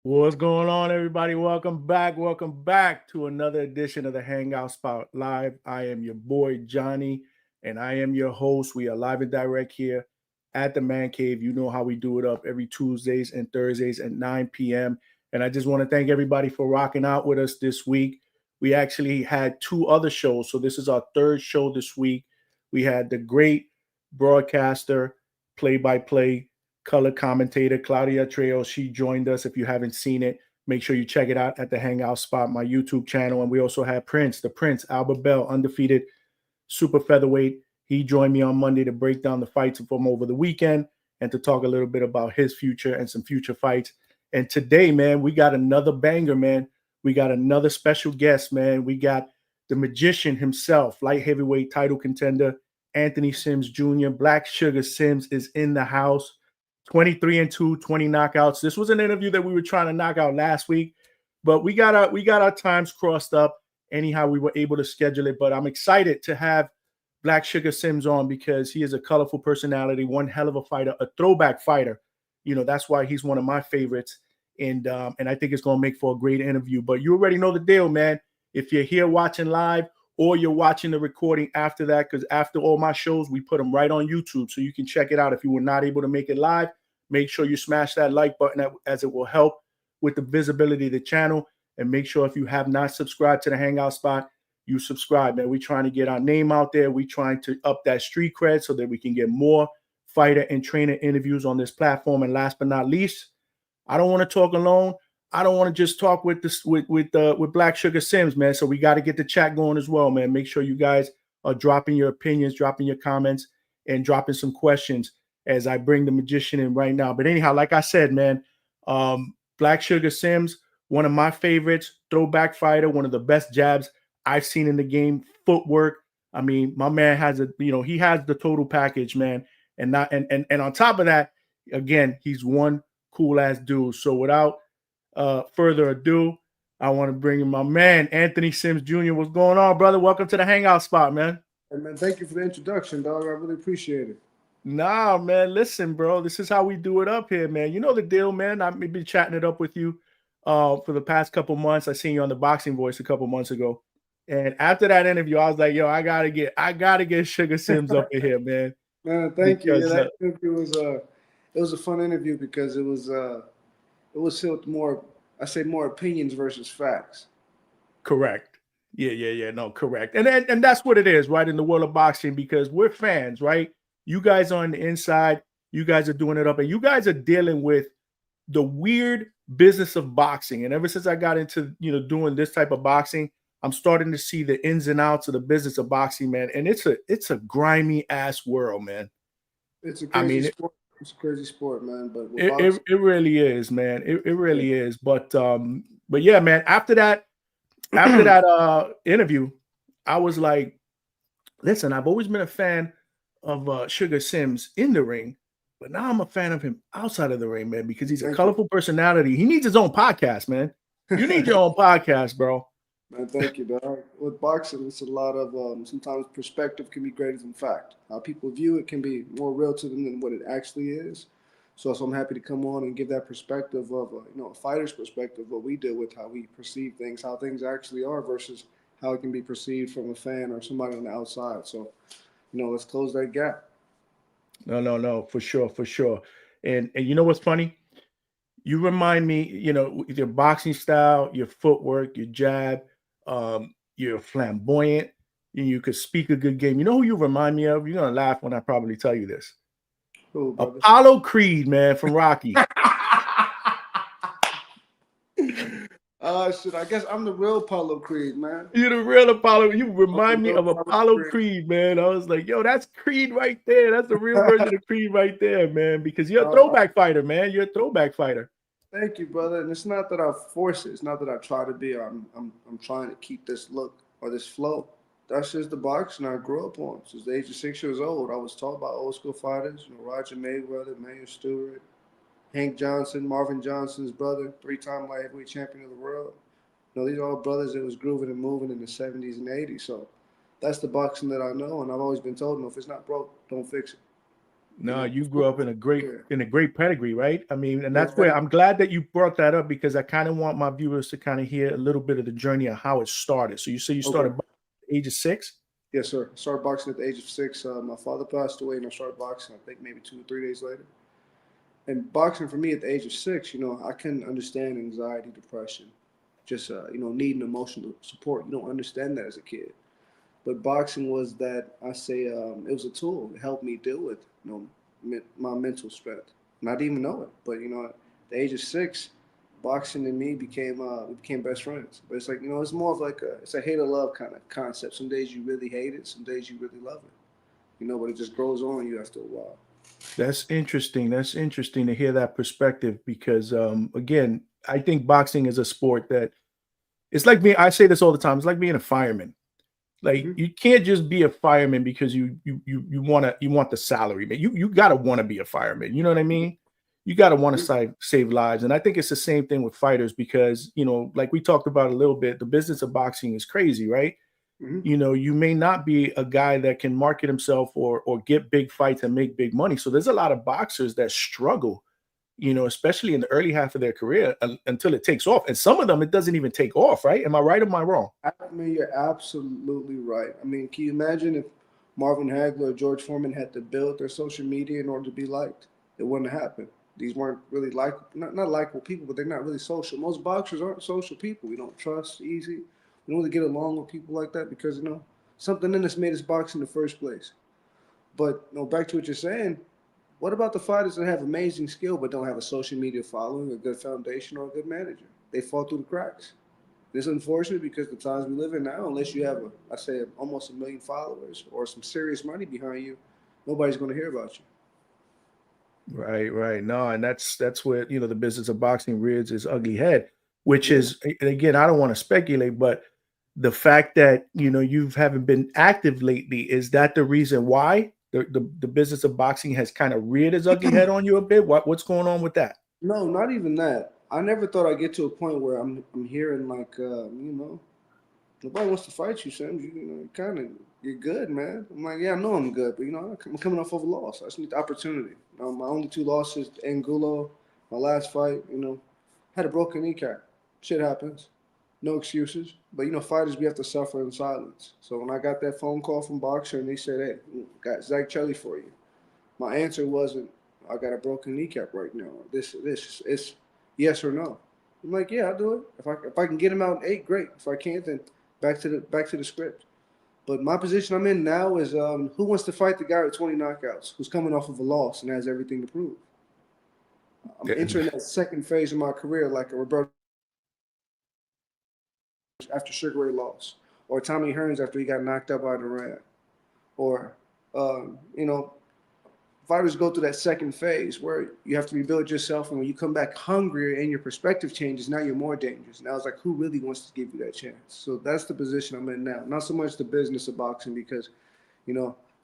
What's going on, everybody? Welcome back. Welcome back to another edition of the Hangout Spot Live. I am your boy, Johnny, and I am your host. We are live and direct here at the Man Cave. You know how we do it up every Tuesdays and Thursdays at 9 p.m. And I just want to thank everybody for rocking out with us this week. We actually had two other shows. So this is our third show this week. We had the great broadcaster, play-by-play color commentator Claudia Trejo. She joined us. If you haven't seen it, make sure you check it out at the Hangout Spot, my YouTube channel. And we also had the Prince, Albert Bell, undefeated super featherweight. He joined me on Monday to break down the fights from over the weekend and to talk a little bit about his future and some future fights. And today, man, we got another banger, man. We got another special guest, man. We got the magician himself, light heavyweight title contender, Anthony Sims Jr. Black Sugar Sims is in the house. 23-2, 20 knockouts. This was an interview that we were trying to knock out last week, but we got our times crossed up. Anyhow, we were able to schedule it. But I'm excited to have Black Sugar Sims on because he is a colorful personality, one hell of a fighter, a throwback fighter. You know, that's why he's one of my favorites. And I think it's going to make for a great interview. But you already know the deal, man. If you're here watching live or you're watching the recording after that, because after all my shows, we put them right on YouTube so you can check it out. If you were not able to make it live, make sure you smash that like button as it will help with the visibility of the channel. And make sure if you have not subscribed to the Hangout Spot, you subscribe, man. We're trying to get our name out there. We're trying to up that street cred so that we can get more fighter and trainer interviews on this platform. And last but not least, I don't want to talk alone. I don't want to just talk with Black Sugar Sims, man. So we got to get the chat going as well, man. Make sure you guys are dropping your opinions, dropping your comments, and dropping some questions as I bring the magician in right now. But anyhow, like I said, man, Black Sugar Sims, one of my favorites, throwback fighter, one of the best jabs I've seen in the game, footwork. I mean, my man has he has the total package, man. And on top of that, again, he's one cool ass dude. So without further ado, I want to bring in my man, Anthony Sims Jr. What's going on, brother? Welcome to the Hangout Spot, man. Hey, man, thank you for the introduction, dog. I really appreciate it. Nah, man, listen, bro. This is how we do it up here, man. You know the deal, man. I've been chatting it up with you for the past couple months. I seen you on the Boxing Voice a couple months ago. And after that interview, I was like, yo, I gotta get Sugar Sims up in here, man. Man, thank you. Yeah, that interview was it was a fun interview because it was filled with more opinions versus facts. Correct. Yeah. No, correct. And that's what it is, right? In the world of boxing, because we're fans, right? You guys are on the inside, you guys are doing it up, and you guys are dealing with the weird business of boxing. And ever since I got into doing this type of boxing, I'm starting to see the ins and outs of the business of boxing, man. And it's a grimy ass world, man. It's a crazy sport. It's a crazy sport, man. But it really is, man. It really is. But yeah, man. After that interview, I was like, listen, I've always been a fan of Sugar Sims in the ring, but now I'm a fan of him outside of the ring, man, because he's a colorful personality. He needs his own podcast, man. You need your own podcast, bro. Man, thank you, dog. With boxing, it's a lot of sometimes perspective can be greater than fact. How people view it can be more real to them than what it actually is. So I'm happy to come on and give that perspective of a fighter's perspective, what we deal with, how we perceive things, how things actually are versus how it can be perceived from a fan or somebody on the outside. So, let's close that gap. No, for sure. And you know what's funny? You remind me, your boxing style, your footwork, your jab, you're flamboyant, and you could speak a good game. You know who you remind me of? You're gonna laugh when I probably tell you this. Who, Apollo Creed, man, from Rocky. Shit, I guess I'm the real Apollo Creed, man. You're the real Apollo. You remind me of Apollo Creed, man. I was like, yo, that's Creed right there. That's the real version of Creed right there, man. Because you're a throwback fighter, man. You're a throwback fighter. Thank you, brother. And it's not that I force it. It's not that I try to be. I'm trying to keep this look or this flow. That's just the boxing I grew up on. Since the age of 6 years old, I was taught by old school fighters. Roger Mayweather, Emanuel Steward, Hank Johnson, Marvin Johnson's brother, 3-time light heavyweight champion of the world. These are all brothers that was grooving and moving in the 70s and 80s. So that's the boxing that I know, and I've always been told, if it's not broke, don't fix it. You No, know, you grew up in a yeah, great pedigree, right? I mean, and yeah, that's where I'm glad that you brought that up because I kind of want my viewers to kind of hear a little bit of the journey of how it started. So you say you started okay. at the age of 6? Yes, sir. I started boxing at the age of 6. My father passed away, and I started boxing, I think, maybe 2 or 3 days later. And boxing for me at the age of 6, I couldn't understand anxiety, depression, just, needing emotional support. You don't understand that as a kid. But boxing was that, I say, it was a tool. It helped me deal with, my mental strength. And I didn't even know it. But, at the age of 6, boxing and me we became best friends. But it's like, it's more of like it's a hate or love kind of concept. Some days you really hate it, some days you really love it. But it just grows on you after a while. That's interesting. That's interesting to hear that perspective because, again, I think boxing is a sport that it's like me. I say this all the time. It's like being a fireman. Like Hmm. you can't just be a fireman because you want the salary, man. You gotta want to be a fireman. You know what I mean? You gotta want to save lives, and I think it's the same thing with fighters because like we talked about a little bit, the business of boxing is crazy, right? Hmm. You may not be a guy that can market himself or get big fights and make big money. So there's a lot of boxers that struggle, especially in the early half of their career until it takes off. And some of them it doesn't even take off, right? Am I right or am I wrong? I mean, you're absolutely right. I mean, can you imagine if Marvin Hagler or George Foreman had to build their social media in order to be liked? It wouldn't have happened. These weren't really not likable people, but they're not really social. Most boxers aren't social people. We don't trust easy. We don't really get along with people like that because something in us made us box in the first place. But back to what you're saying. What about the fighters that have amazing skill but don't have a social media following, a good foundation, or a good manager? They fall through the cracks. It's unfortunate because the times we live in now, unless you have I say, almost 1 million followers or some serious money behind you, nobody's going to hear about you. Right, right. No, and that's where the business of boxing rears its ugly head, which Yeah. is and again, I don't want to speculate, but the fact that you haven't been active lately, is that the reason why the business of boxing has kind of reared its ugly head on you a bit? What's going on with that? No, not even that. I never thought I'd get to a point where I'm hearing like nobody wants to fight you, Sam. You're good, man. I'm like, yeah, I know I'm good, but I'm coming off of a loss. I just need the opportunity. My only 2 losses, Angulo, my last fight, had a broken kneecap. Shit happens. No excuses. But fighters we have to suffer in silence. So when I got that phone call from Boxer and they said, "Hey, got Zach Chelly for you," my answer wasn't, "I got a broken kneecap right now." This it's yes or no. I'm like, yeah, I'll do it. If I can get him out in 8, great. If I can't, then back to the script. But my position I'm in now is who wants to fight the guy with 20 knockouts, who's coming off of a loss and has everything to prove? I'm entering that second phase of my career like a Roberto after Sugar Ray lost, or Tommy Hearns after he got knocked out by Durant, or you know, fighters go through that second phase where you have to rebuild yourself, and when you come back hungrier and your perspective changes, now you're more dangerous. Now it's like, who really wants to give you that chance? So that's the position I'm in now. Not so much the business of boxing because, I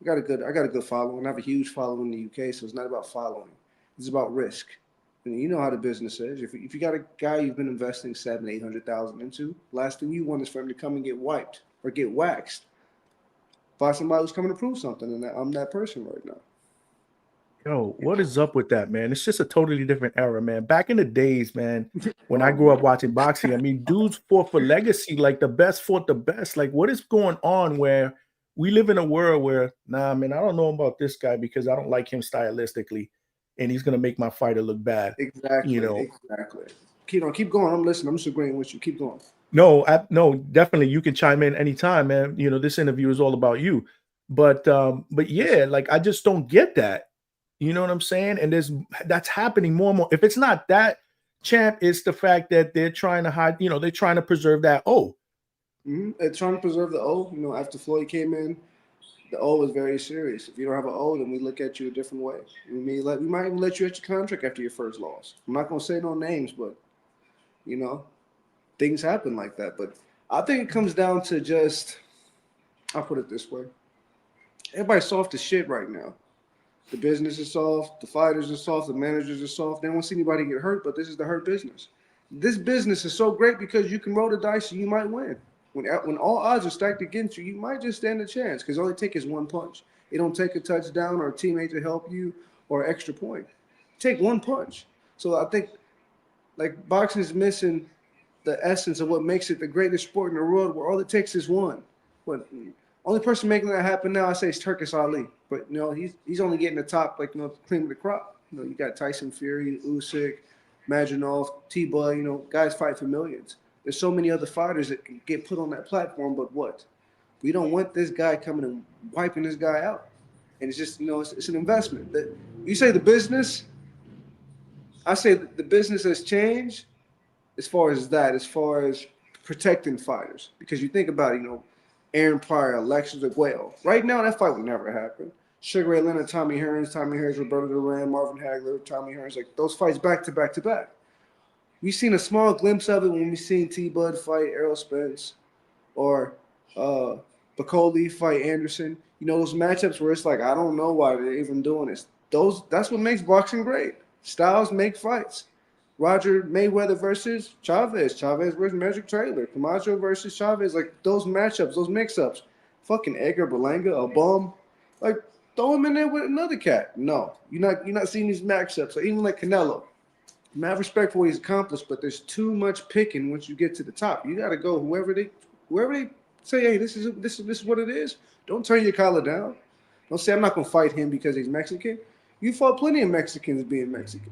got a good following. I have a huge following in the UK, so it's not about following. It's about risk. And you know how the business is. If you got a guy you've been investing 700,000, 800,000 into, last thing you want is for him to come and get wiped or get waxed by somebody who's coming to prove something, and I'm that person right now. Yo, what is up with that, man? It's just a totally different era, man. Back in the days, man, when I Oh grew up man. watching boxing, I mean, dudes fought for legacy, like the best fought the best. Like, what is going on where we live in a world where, nah, man, I don't know about this guy because I don't like him stylistically, and he's gonna make my fighter look bad. You Exactly, know, exactly. Keep going. I'm listening. I'm just agreeing with you. Keep going. no, definitely you can chime in anytime, man. This interview is all about you. But yeah, like I just don't get that. You know what I'm saying? And that's happening more and more. If it's not that champ, it's the fact that they're trying to hide, they're trying to preserve that. Oh, And trying to preserve the O. After Floyd came in, the O is very serious. If you don't have an O, then we look at you a different way. We might even let you at your contract after your first loss. I'm not gonna say no names, but you know things happen like that. But I think it comes down to just, I'll put it this way: everybody's soft as shit right now. The business is soft, the fighters are soft, the managers are soft. They don't want to see anybody get hurt, but this is the hurt business. This business is so great because you can roll the dice and you might win. When all odds are stacked against you, you might just stand a chance because all it takes is one punch. It don't take a touchdown or a teammate to help you or an extra point. Take one punch. So I think like boxing is missing the essence of what makes it the greatest sport in the world, where all it takes is one. But only person making that happen now, I say, is Turkish Ali. But he's only getting the top, like cream of the crop. You got Tyson Fury, Usyk, Maginov, T-Bud. Guys fight for millions. There's so many other fighters that can get put on that platform, but what? We don't want this guy coming and wiping this guy out. And it's just, it's an investment. You say the business, I say the business has changed as far as protecting fighters. Because you think about it, Aaron Pryor, Alexis Aguayo. Right now, that fight would never happen. Sugar Ray Leonard, Tommy Hearns, Roberto Duran, Marvin Hagler, Tommy Hearns, like those fights back to back to back. We've seen a small glimpse of it when we seen T-Bud fight Errol Spence or Bacoli fight Anderson. Those matchups where it's like, I don't know why they're even doing this. That's what makes boxing great. Styles make fights. Roger Mayweather versus Chavez versus Magic Trailer, Camacho versus Chavez, like those matchups, those mix-ups. Fucking Edgar Berlanga, a bum, like throw him in there with another cat. No, you're not seeing these matchups. Or even like Canelo. I have respect for what he's accomplished, but there's too much picking once you get to the top. You got to go whoever they say, hey, this is what it is. Don't turn your collar down. Don't say I'm not gonna fight him because he's Mexican. You fought plenty of Mexicans being Mexican.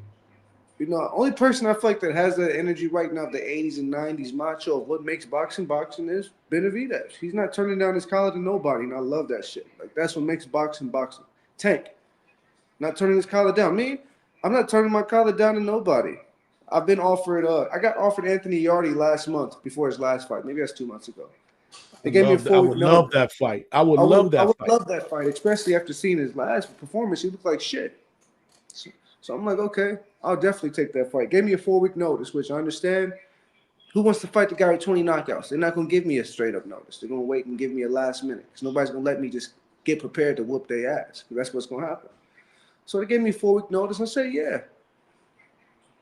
Only person I feel like that has that energy right now of the 80s and 90s macho of what makes boxing is Benavidez. He's not turning down his collar to nobody, and I love that shit. Like, that's what makes boxing. Tank. Not turning his collar down. Me, I'm not turning my collar down to nobody. I've been offered, I got offered Anthony Yardy last month before his last fight. Maybe that's 2 months ago. They gave me a 4 week I would love that fight. I would love that fight, especially after seeing his last performance. He looked like shit. So I'm like, okay, I'll definitely take that fight. Gave me a 4 week notice, which I understand. Who wants to fight the guy with 20 knockouts? They're not going to give me a straight up notice. They're going to wait and give me a last minute because nobody's going to let me just get prepared to whoop their ass. That's what's going to happen. So they gave me a 4 week notice. I said, yeah.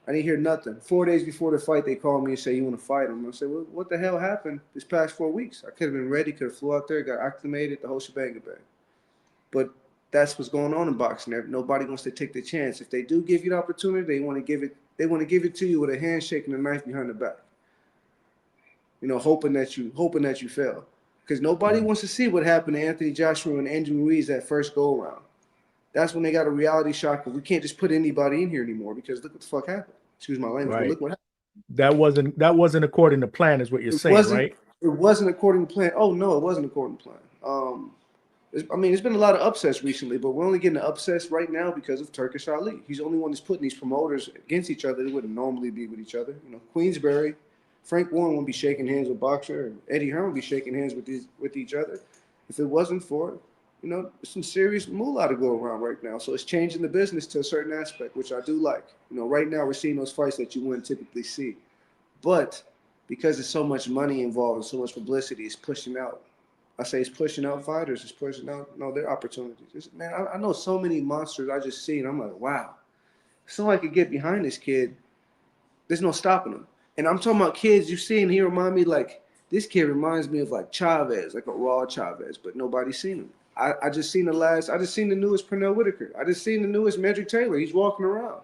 I didn't hear nothing. 4 days before the fight, they called me and said, you want to fight him? I said, well, what the hell happened this past 4 weeks? I could have been ready, could have flew out there, got acclimated, the whole shebang. But that's what's going on in boxing. Nobody wants to take the chance. If they do give you the opportunity, they want to give it to you with a handshake and a knife behind the back. Hoping that you fail. Because nobody wants to see what happened to Anthony Joshua and Andrew Ruiz that first go around. That's when they got a reality shock, but we can't just put anybody in here anymore because look what the fuck happened. Excuse my language, but look what happened. That wasn't according to plan, is what you're saying, right? It wasn't according to plan. Oh no, it wasn't according to plan. There's been a lot of upsets recently, but we're only getting the upsets right now because of Turkish Ali. He's the only one that's putting these promoters against each other. They wouldn't normally be with each other. Queensberry, Frank Warren wouldn't be shaking hands with Boxer, and Eddie Hearn would be shaking hands with each other if it wasn't for some serious moolah to go around right now. So it's changing the business to a certain aspect, which I do like. Right now we're seeing those fights that you wouldn't typically see, but because there's so much money involved and so much publicity, it's pushing out. I say it's pushing out fighters. It's pushing out their opportunities. I know so many monsters I just see, and I'm like, wow. If somebody could get behind this kid, there's no stopping him. And I'm talking about kids you see, and he remind me like this kid reminds me of like Chavez, like a raw Chavez, but nobody's seen him. I just seen the newest Pernell Whitaker. I just seen the newest Magic Taylor. He's walking around,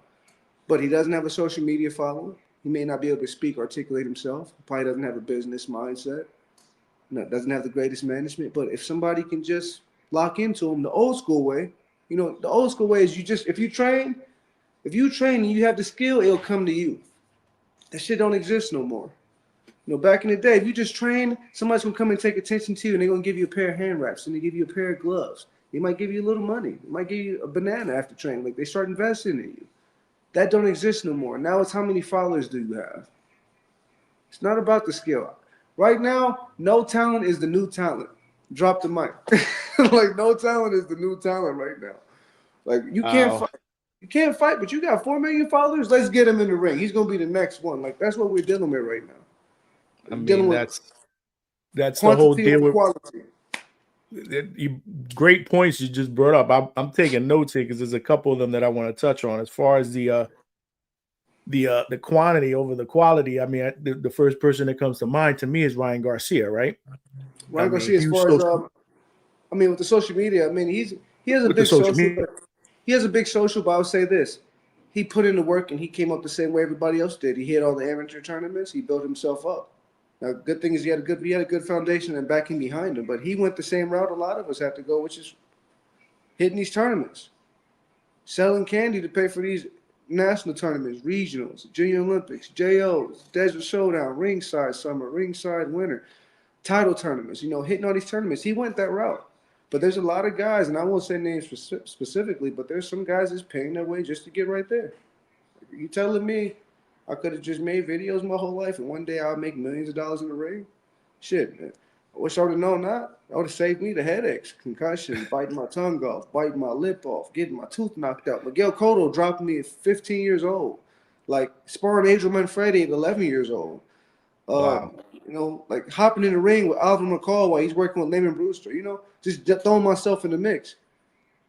but he doesn't have a social media following. He may not be able to speak, articulate himself. He probably doesn't have a business mindset. Doesn't have the greatest management. But if somebody can just lock into him the old school way, the old school way is if you train and you have the skill, it'll come to you. That shit don't exist no more. Back in the day, if you just train, somebody's gonna come and take attention to you, and they're gonna give you a pair of hand wraps, and they give you a pair of gloves. They might give you a little money. They might give you a banana after training. Like they start investing in you. That don't exist no more. Now it's how many followers do you have? It's not about the skill. Right now, no talent is the new talent. Drop the mic. Like no talent is the new talent right now. Like you can't fight. You can't fight, but you got 4 million followers. Let's get him in the ring. He's gonna be the next one. Like that's what we're dealing with right now. That's the whole deal with quality. Great points you just brought up. I'm taking notes here because there's a couple of them that I want to touch on. As far as the quantity over the quality, the first person that comes to mind to me is Ryan Garcia, right? Ryan Garcia, as far as with the social media, he's he has a with the big social social, media. but he has a big social. But I'll say this: he put in the work and he came up the same way everybody else did. He hit all the amateur tournaments. He built himself up. Now, good thing is he had a good foundation and backing behind him. But he went the same route a lot of us have to go, which is hitting these tournaments, selling candy to pay for these national tournaments, regionals, Junior Olympics, JOs, Desert Showdown, ringside summer, ringside winter, title tournaments. Hitting all these tournaments. He went that route. But there's a lot of guys, and I won't say names specifically, but there's some guys that's paying their way just to get right there. You telling me I could have just made videos my whole life and one day I'll make millions of dollars in the ring? Shit, man. I wish I would have known that. That would have saved me the headaches, concussion, biting my tongue off, biting my lip off, getting my tooth knocked out. Miguel Cotto dropped me at 15 years old. Like sparring Adrian Manfredi at 11 years old. Wow. Like hopping in the ring with Alvin McCall while he's working with Lehman Brewster. Just throwing myself in the mix.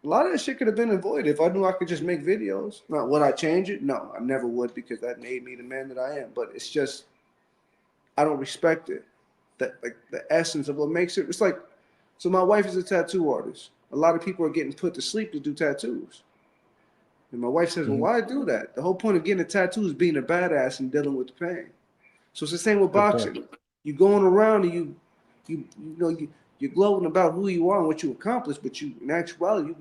A lot of that shit could have been avoided if I knew I could just make videos. Now, would I change it? No, I never would because that made me the man that I am. But it's just, I don't respect it. That like the essence of what makes it. It's like, so my wife is a tattoo artist. A lot of people are getting put to sleep to do tattoos. And my wife says, well, why do that? The whole point of getting a tattoo is being a badass and dealing with the pain. So it's the same with boxing. You going around and you're gloating about who you are and what you accomplished, but in actuality, you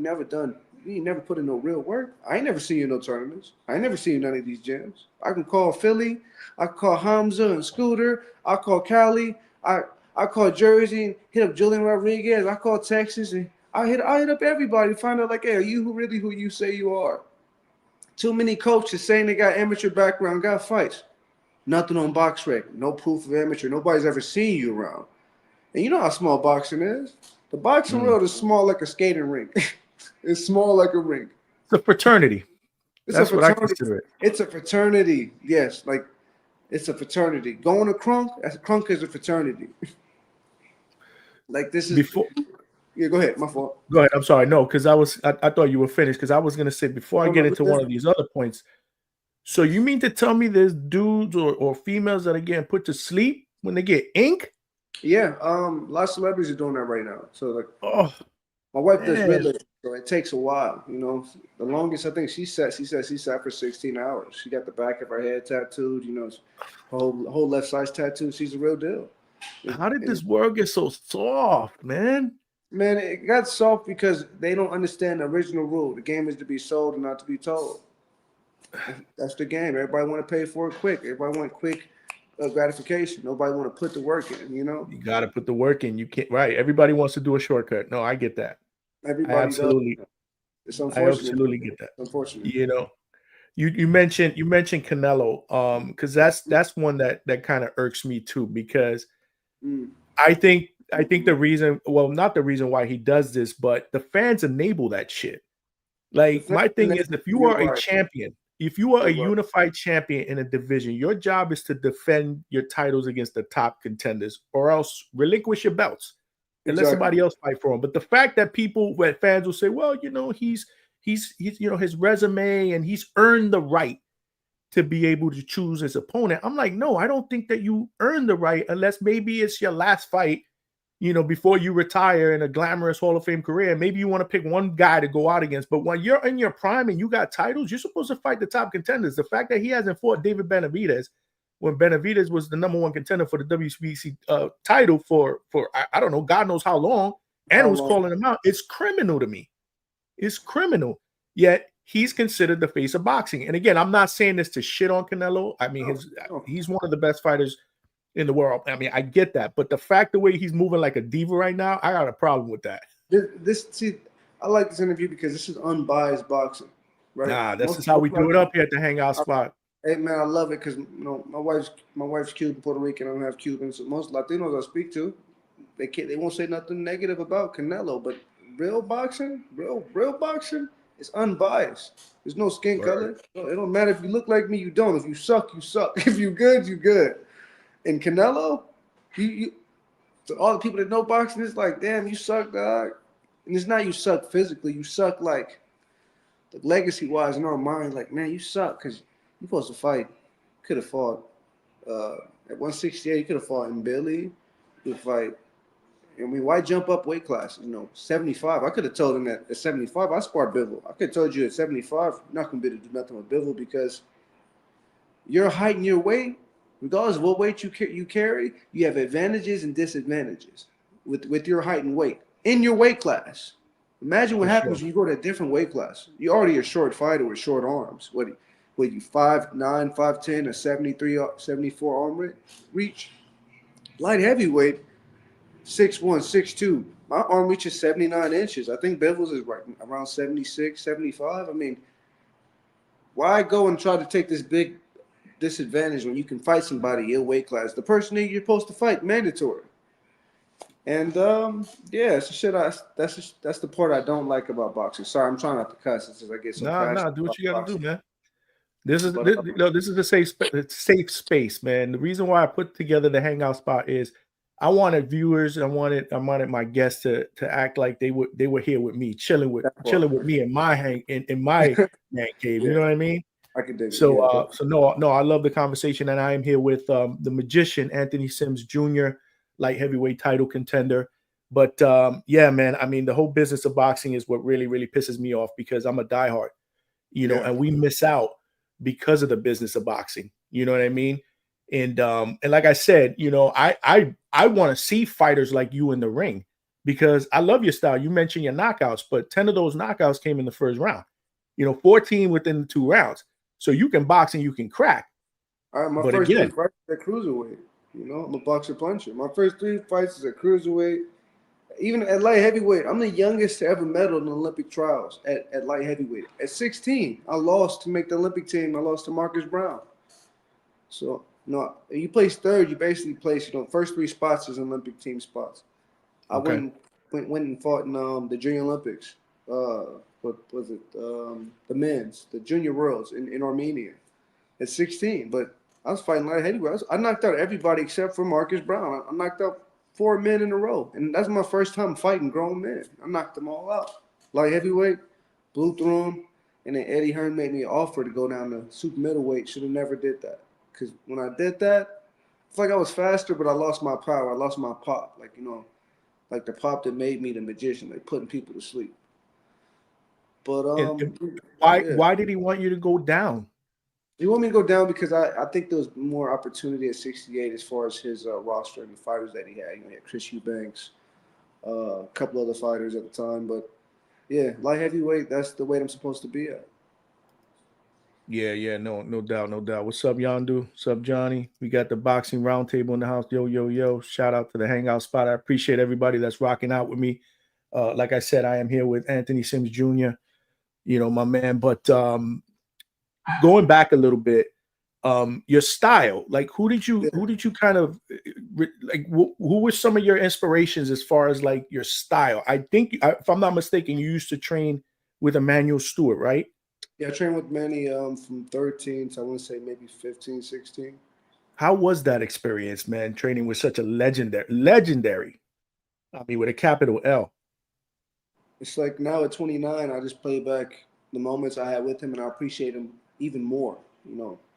ain't never put in no real work. I ain't never seen you in no tournaments. I ain't never seen you in none of these gyms. I can call Philly, I can call Hamza and Scooter, I call Cali, I call Jersey and hit up Julian Rodriguez, I call Texas, and I hit up everybody to find out like, hey, are you really who you say you are? Too many coaches saying they got amateur background, got fights. Nothing on BoxRec, no proof of amateur. Nobody's ever seen you around. And you know how small boxing is. The boxing world is small like a skating rink. It's small like a rink. It's a fraternity. It's That's a what I fraternity. consider it. It's a fraternity. Yes, like it's a fraternity. Going to Crunk is a fraternity. Like this is Before, yeah. Go ahead. My fault. go ahead. I'm sorry. No, because I thought you were finished. Because I was gonna say before I No, get no, into one of these other points. So you mean to tell me there's dudes or females that are getting put to sleep when they get ink? yeah. A lot of celebrities are doing that right now. So like, Oh my wife does man, rhythm, so it takes a while. The longest I think she said she sat for 16 hours. She got the back of her head tattooed. Whole left side's tattooed. She's the real deal. how did And this world get so soft, man? man, it got soft because they don't understand the original rule. The game is to be sold and not to be told. That's the game. Everybody want to pay for it quick. Everybody want quick gratification. Nobody want to put the work in. You got to put the work in. You can't. Right? Everybody wants to do a shortcut. No, I get that. I Everybody does. absolutely, It's I unfortunate. absolutely get that. It's unfortunate. You mentioned Canelo, because that's one that kind of irks me too, because Mm. I think the reason, well, not the reason why he does this, but the fans enable that shit. Like my thing is, if you You're are a right. champion, if you are a You're right. unified champion in a division, your job is to defend your titles against the top contenders, or else relinquish your belts and let Exactly. somebody else fight for him. But the fact that fans will say, well, he's his resume and he's earned the right to be able to choose his opponent. I'm like, no, I don't think that you earned the right unless maybe it's your last fight, before you retire in a glamorous Hall of Fame career. Maybe you want to pick one guy to go out against. But when you're in your prime and you got titles, you're supposed to fight the top contenders. The fact that he hasn't fought David Benavidez when Benavidez was the number one contender for the WBC title for I don't know, God knows how long, and How who's long? calling him out, it's criminal to me. It's criminal. Yet he's considered the face of boxing. And again, I'm not saying this to shit on Canelo. I mean, No. he's one of the best fighters in the world. I mean, I get that, but the fact the way he's moving like a diva right now, I got a problem with that. See, I like this interview because this is unbiased boxing, right? Nah, this is how we do it up here at the Hangout Spot. Hey man, I love it because my wife's Cuban, Puerto Rican. I don't have Cubans. So most Latinos I speak to, they won't say nothing negative about Canelo. But real boxing is unbiased. There's no skin color. It don't matter if you look like me, you don't. If you suck, you suck. If you good, you good. And Canelo, you to all the people that know boxing, it's like, damn, you suck, dog. And it's not you suck physically, you suck like legacy wise in our mind, like, man, you suck because you're supposed to fight. Could have fought at 168, you could have fought in Billy, you could fight I mean, why jump up weight classes? 75. I could have told him that at 75, I sparred Bivol. I could have told you at 75, you're not going to be able to do nothing with Bivol because your height and your weight, regardless of what weight you carry, you have advantages and disadvantages with your height and weight in your weight class. Imagine what happens when you go to a different weight class. You're already a short fighter with short arms. What you 5'9", 5'10", a 73, 74 arm reach? Light heavyweight, 6'1", 6'2". My arm reach is 79 inches. I think Bevil's is right around 76, 75. I mean, why go and try to take this big disadvantage when you can fight somebody your weight class? The person that you're supposed to fight, mandatory. And yeah, it's shit. That's the part I don't like about boxing. Sorry, I'm trying not to cuss. It's just I get so passionate. Do what about you got to boxing. do, man. This is But this is a safe space, man. The reason why I put together the hangout spot is I wanted viewers, I wanted my guests to act like they were here with me, chilling with me in my in my man cave. Yeah, You know what I mean? I can dig it. So Yeah, so no, I love the conversation, and I am here with the magician Anthony Sims Jr., light heavyweight title contender. But yeah, man, I mean the whole business of boxing is what really pisses me off because I'm a diehard, and we miss out because of the business of boxing. You know what I mean? And like I said, I want to see fighters like you in the ring because I love your style. You mentioned your knockouts, but 10 of those knockouts came in the first round. 14 within the 2 rounds. So you can box and you can crack. All right, my But first 3 again, fights at cruiserweight. I'm a boxer puncher. My first 3 fights is at cruiserweight. Even at light heavyweight, I'm the youngest to ever medal in the Olympic trials at light heavyweight. At 16, I lost to make the Olympic team. I lost to Marcus Brown. So, you place third, you basically place, first 3 spots is Olympic team spots. I okay. went and fought in the Junior Olympics. What was it? The men's, the Junior Worlds in Armenia at 16. But I was fighting light heavyweight. I knocked out everybody except for Marcus Brown. I knocked out 4 men in a row, and that's my first time fighting grown men. I knocked them all out. Light heavyweight, blew through them, and then Eddie Hearn made me an offer to go down to super middleweight. Should have never did that, because when I did that, it's like I was faster, but I lost my power. I lost my pop, like the pop that made me the magician, like putting people to sleep. But And yeah. why did he want you to go down? You want me to go down because I think there was more opportunity at 68 as far as his roster and the fighters that he had. He had Chris Eubanks, a couple other fighters at the time. But, yeah, light heavyweight, that's the weight I'm supposed to be at. Yeah, no doubt, no doubt. What's up, Yondu? What's up, Johnny? We got the boxing roundtable in the house. Yo. Shout out to the hangout spot. I appreciate everybody that's rocking out with me. Like I said, I am here with Anthony Sims Jr., my man. But going back a little bit, your style, like who did you kind of like who were some of your inspirations as far as like your style? I think if I'm not mistaken, you used to train with Emanuel Steward, right? Yeah, I trained with Manny from 13 to I want to say maybe 15, 16. How was that experience, man, training with such a legendary, I mean, with a capital L? It's like now at 29, I just play back the moments I had with him, and I appreciate him even more.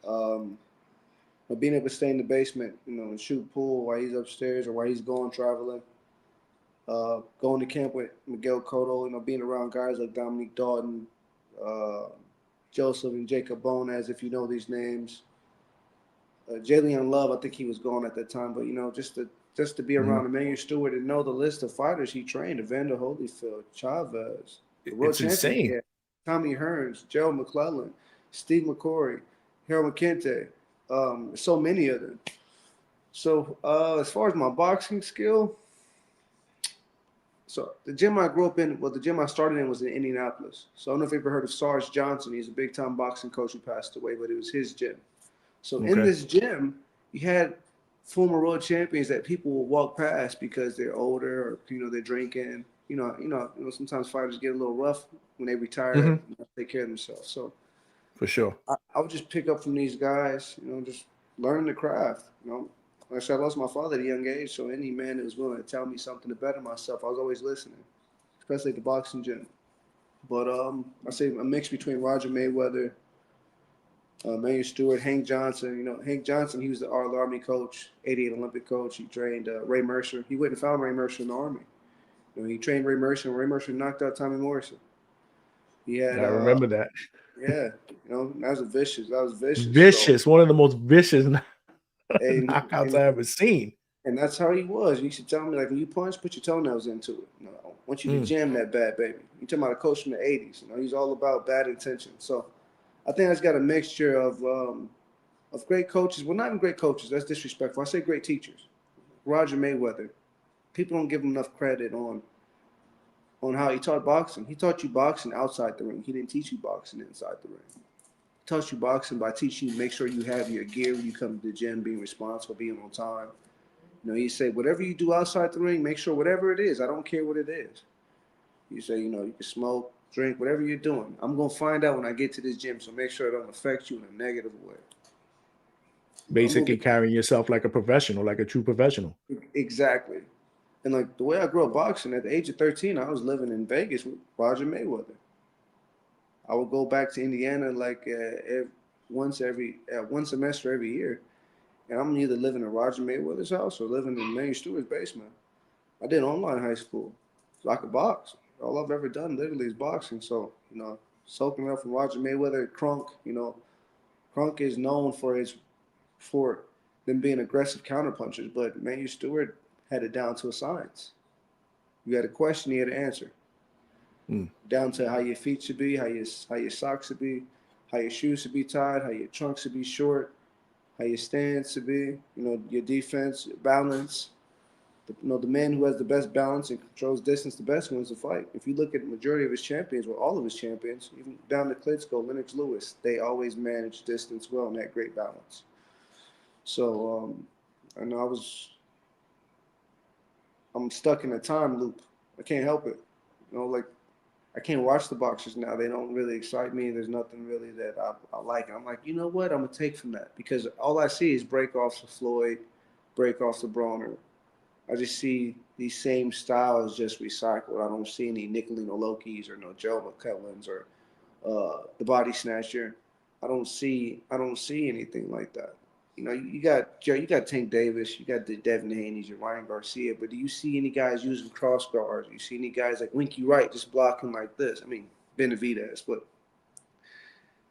But being able to stay in the basement, and shoot pool while he's upstairs or while he's going traveling. Going to camp with Miguel Cotto, being around guys like Dominique Dalton, uh, Joseph and Jacob Bonez, if you know these names. Jalen Love, I think he was gone at that time, but just to be around Emmanuel Stewart and know the list of fighters he trained: Evander Holyfield, Chavez, the world It's champion, insane. Tommy Hearns, Joe McClellan, Steve McCory, Harold McKinte, so many of them. So as far as my boxing skill, so the gym I grew up in, the gym I started in was in Indianapolis. So I don't know if you've ever heard of Sarge Johnson. He's a big-time boxing coach who passed away, but it was his gym. So in this gym, you had former world champions that people will walk past because they're older or they're drinking. Sometimes fighters get a little rough when they retire, take care of themselves. So For sure. I would just pick up from these guys, just learn the craft. Like I said, I lost my father at a young age, so any man that was willing to tell me something to better myself, I was always listening, especially at the boxing gym. But I say a mix between Roger Mayweather, Emanuel Steward, Hank Johnson. You know, Hank Johnson, he was the Army coach, '88 Olympic coach. He trained Ray Mercer. He went and found Ray Mercer in the Army. You know, he trained Ray Mercer, and Ray Mercer knocked out Tommy Morrison. He had, I remember that. yeah, you know, that was vicious. That was vicious. So, Vicious, one of the most vicious and, knockouts I and ever seen. and that's how he was. He used to tell me, like, when you punch, put your toenails into it. You know, I want you to jam that bad baby. You talking about a coach from the '80s? You know, he's all about bad intention. So, I think that's got a mixture of great coaches. Well, not even great coaches. That's disrespectful. I say great teachers. Roger Mayweather. People don't give him enough credit on how he taught boxing. He taught you boxing outside the ring. He didn't teach you boxing inside the ring. He taught you boxing by teaching you to make sure you have your gear when you come to the gym, being responsible, being on time. You know, he said, whatever you do outside the ring, make sure whatever it is, I don't care what it is. You say, you know, you can smoke, drink, whatever you're doing. I'm going to find out when I get to this gym, so make sure it don't affect you in a negative way. Basically carrying yourself like a professional, like a true professional. Exactly. And like the way I grew up boxing, at the age of 13, I was living in Vegas with Roger Mayweather. I would go back to Indiana like one semester every year, and I'm either living in Roger Mayweather's house or living in Emanuel Steward's basement. I did online high school, so I could box. All I've ever done literally is boxing. So, you know, soaking up from Roger Mayweather, Crunk, you know, Crunk is known for them being aggressive counterpunchers, but Emanuel Steward had it down to a science. You had a question, he had an answer. Down to how your feet should be, how your socks should be, how your shoes should be tied, how your trunks should be short, how your stance should be, you know, your defense, your balance. You know, the man who has the best balance and controls distance the best wins the fight. If you look at the majority of his champions, well, all of his champions, even down to Klitschko, Lennox Lewis, they always manage distance well and that great balance. So, I know I'm stuck in a time loop. I can't help it. You know, like I can't watch the boxers now. They don't really excite me. There's nothing really that I like. And I'm like, you know what? I'm gonna take from that because all I see is break-offs of Floyd, break-offs of Brawner. I just see these same styles just recycled. I don't see any Nicolino Lokis or no Joe McCullens or the Body Snatcher. I don't see anything like that. You know, you got Tank Davis, you got the Devin Haney's, your Ryan Garcia, but do you see any guys using cross guards? You see any guys like Winky Wright just blocking like this? I mean, Benavidez, but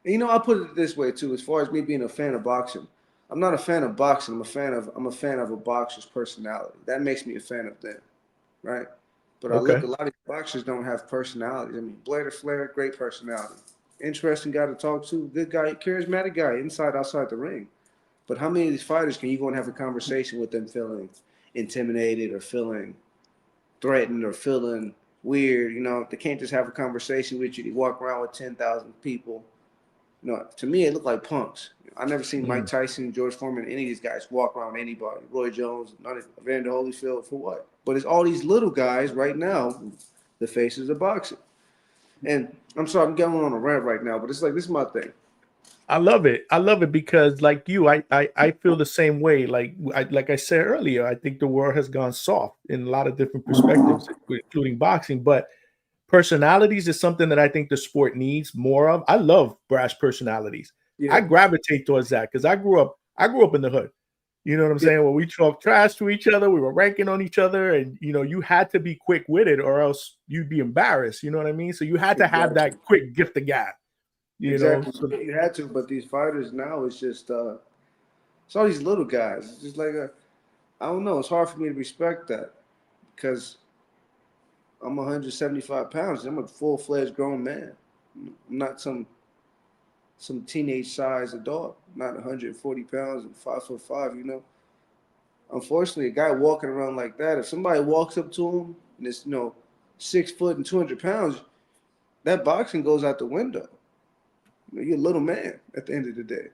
and, you know, I'll put it this way too. As far as me being a fan of boxing, I'm not a fan of boxing. I'm a fan of a boxer's personality. That makes me a fan of them, right? But I look, Okay. a lot of boxers don't have personalities. I mean, Blair Flair, great personality, interesting guy to talk to, good guy, charismatic guy, inside outside the ring. But how many of these fighters can you go and have a conversation with them feeling intimidated or feeling threatened or feeling weird? You know, they can't just have a conversation with you. They walk around with 10,000 people. You know, to me, it looked like punks. I never seen Mike Tyson, George Foreman, any of these guys walk around with anybody. Roy Jones, none of Evander Holyfield, for what? But it's all these little guys right now, the faces of boxing. And I'm sorry, I'm going on a rant right now, but it's like, this is my thing. I love it. I love it because, like you, I feel the same way. Like I said earlier, I think the world has gone soft in a lot of different perspectives, including boxing. But personalities is something that I think the sport needs more of. I love brash personalities. I Yeah. gravitate towards that because I grew up in the hood. You know what I'm Yeah, saying? When we talk trash to each other, we were ranking on each other, and you know, you had to be quick with it, or else you'd be embarrassed. You know what I mean? So you had to have exactly. that quick gift of gab. You know, Exactly. so You had to, but these fighters now, it's all these little guys. It's just like I don't know. It's hard for me to respect that because I'm 175 pounds. I'm a full fledged grown man. I'm not some teenage size adult. I'm not 140 pounds and 5'5". You know, unfortunately, a guy walking around like that, if somebody walks up to him and it's 6 foot and 200 pounds, that boxing goes out the window. You know, you're a little man at the end of the day.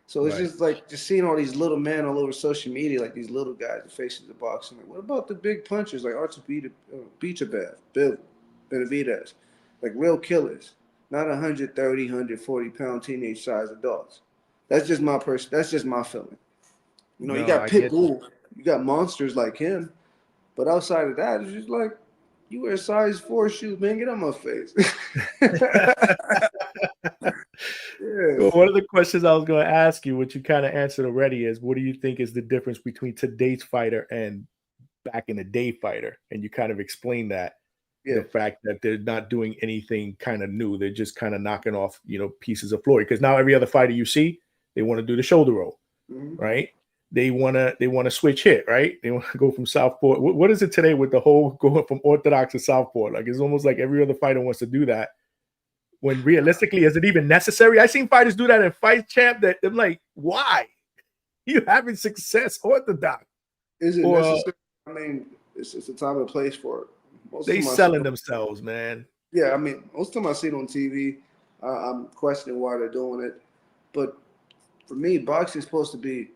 So it's right. just like just seeing all these little men all over social media, like these little guys, the faces of boxing. Like, what about the big punchers like Artur Beterbiev, Bill Benavidez, like real killers, not 130, 140-pound teenage size adults. That's just my person. That's just my feeling. You know, you No, got I get you. Pitbull, you got monsters like him, but outside of that, it's just like you wear size 4 shoes, man. Get on my face. Yeah, Well, one of the questions I was going to ask you, which you kind of answered already, is what do you think is the difference between today's fighter and back in the day fighter? And you kind of explained that the Yeah. fact that they're not doing anything kind of new. They're just kind of knocking off, pieces of Floyd. Because now every other fighter you see, they want to do the shoulder roll, Mm-hmm. right? They want to switch hit, right? They want to go from southpaw. What is it today with the whole going from orthodox to southpaw? Like it's almost like every other fighter wants to do that. When realistically, is it even necessary? I've seen fighters do that in Fight Champ that I'm like, why? You having success orthodox. Is it Or necessary? I mean, it's a time and place for it. Most of they them I see, selling themselves, man. yeah, I mean, most of them I see it on TV. I'm questioning why they're doing it. But for me, boxing is supposed to be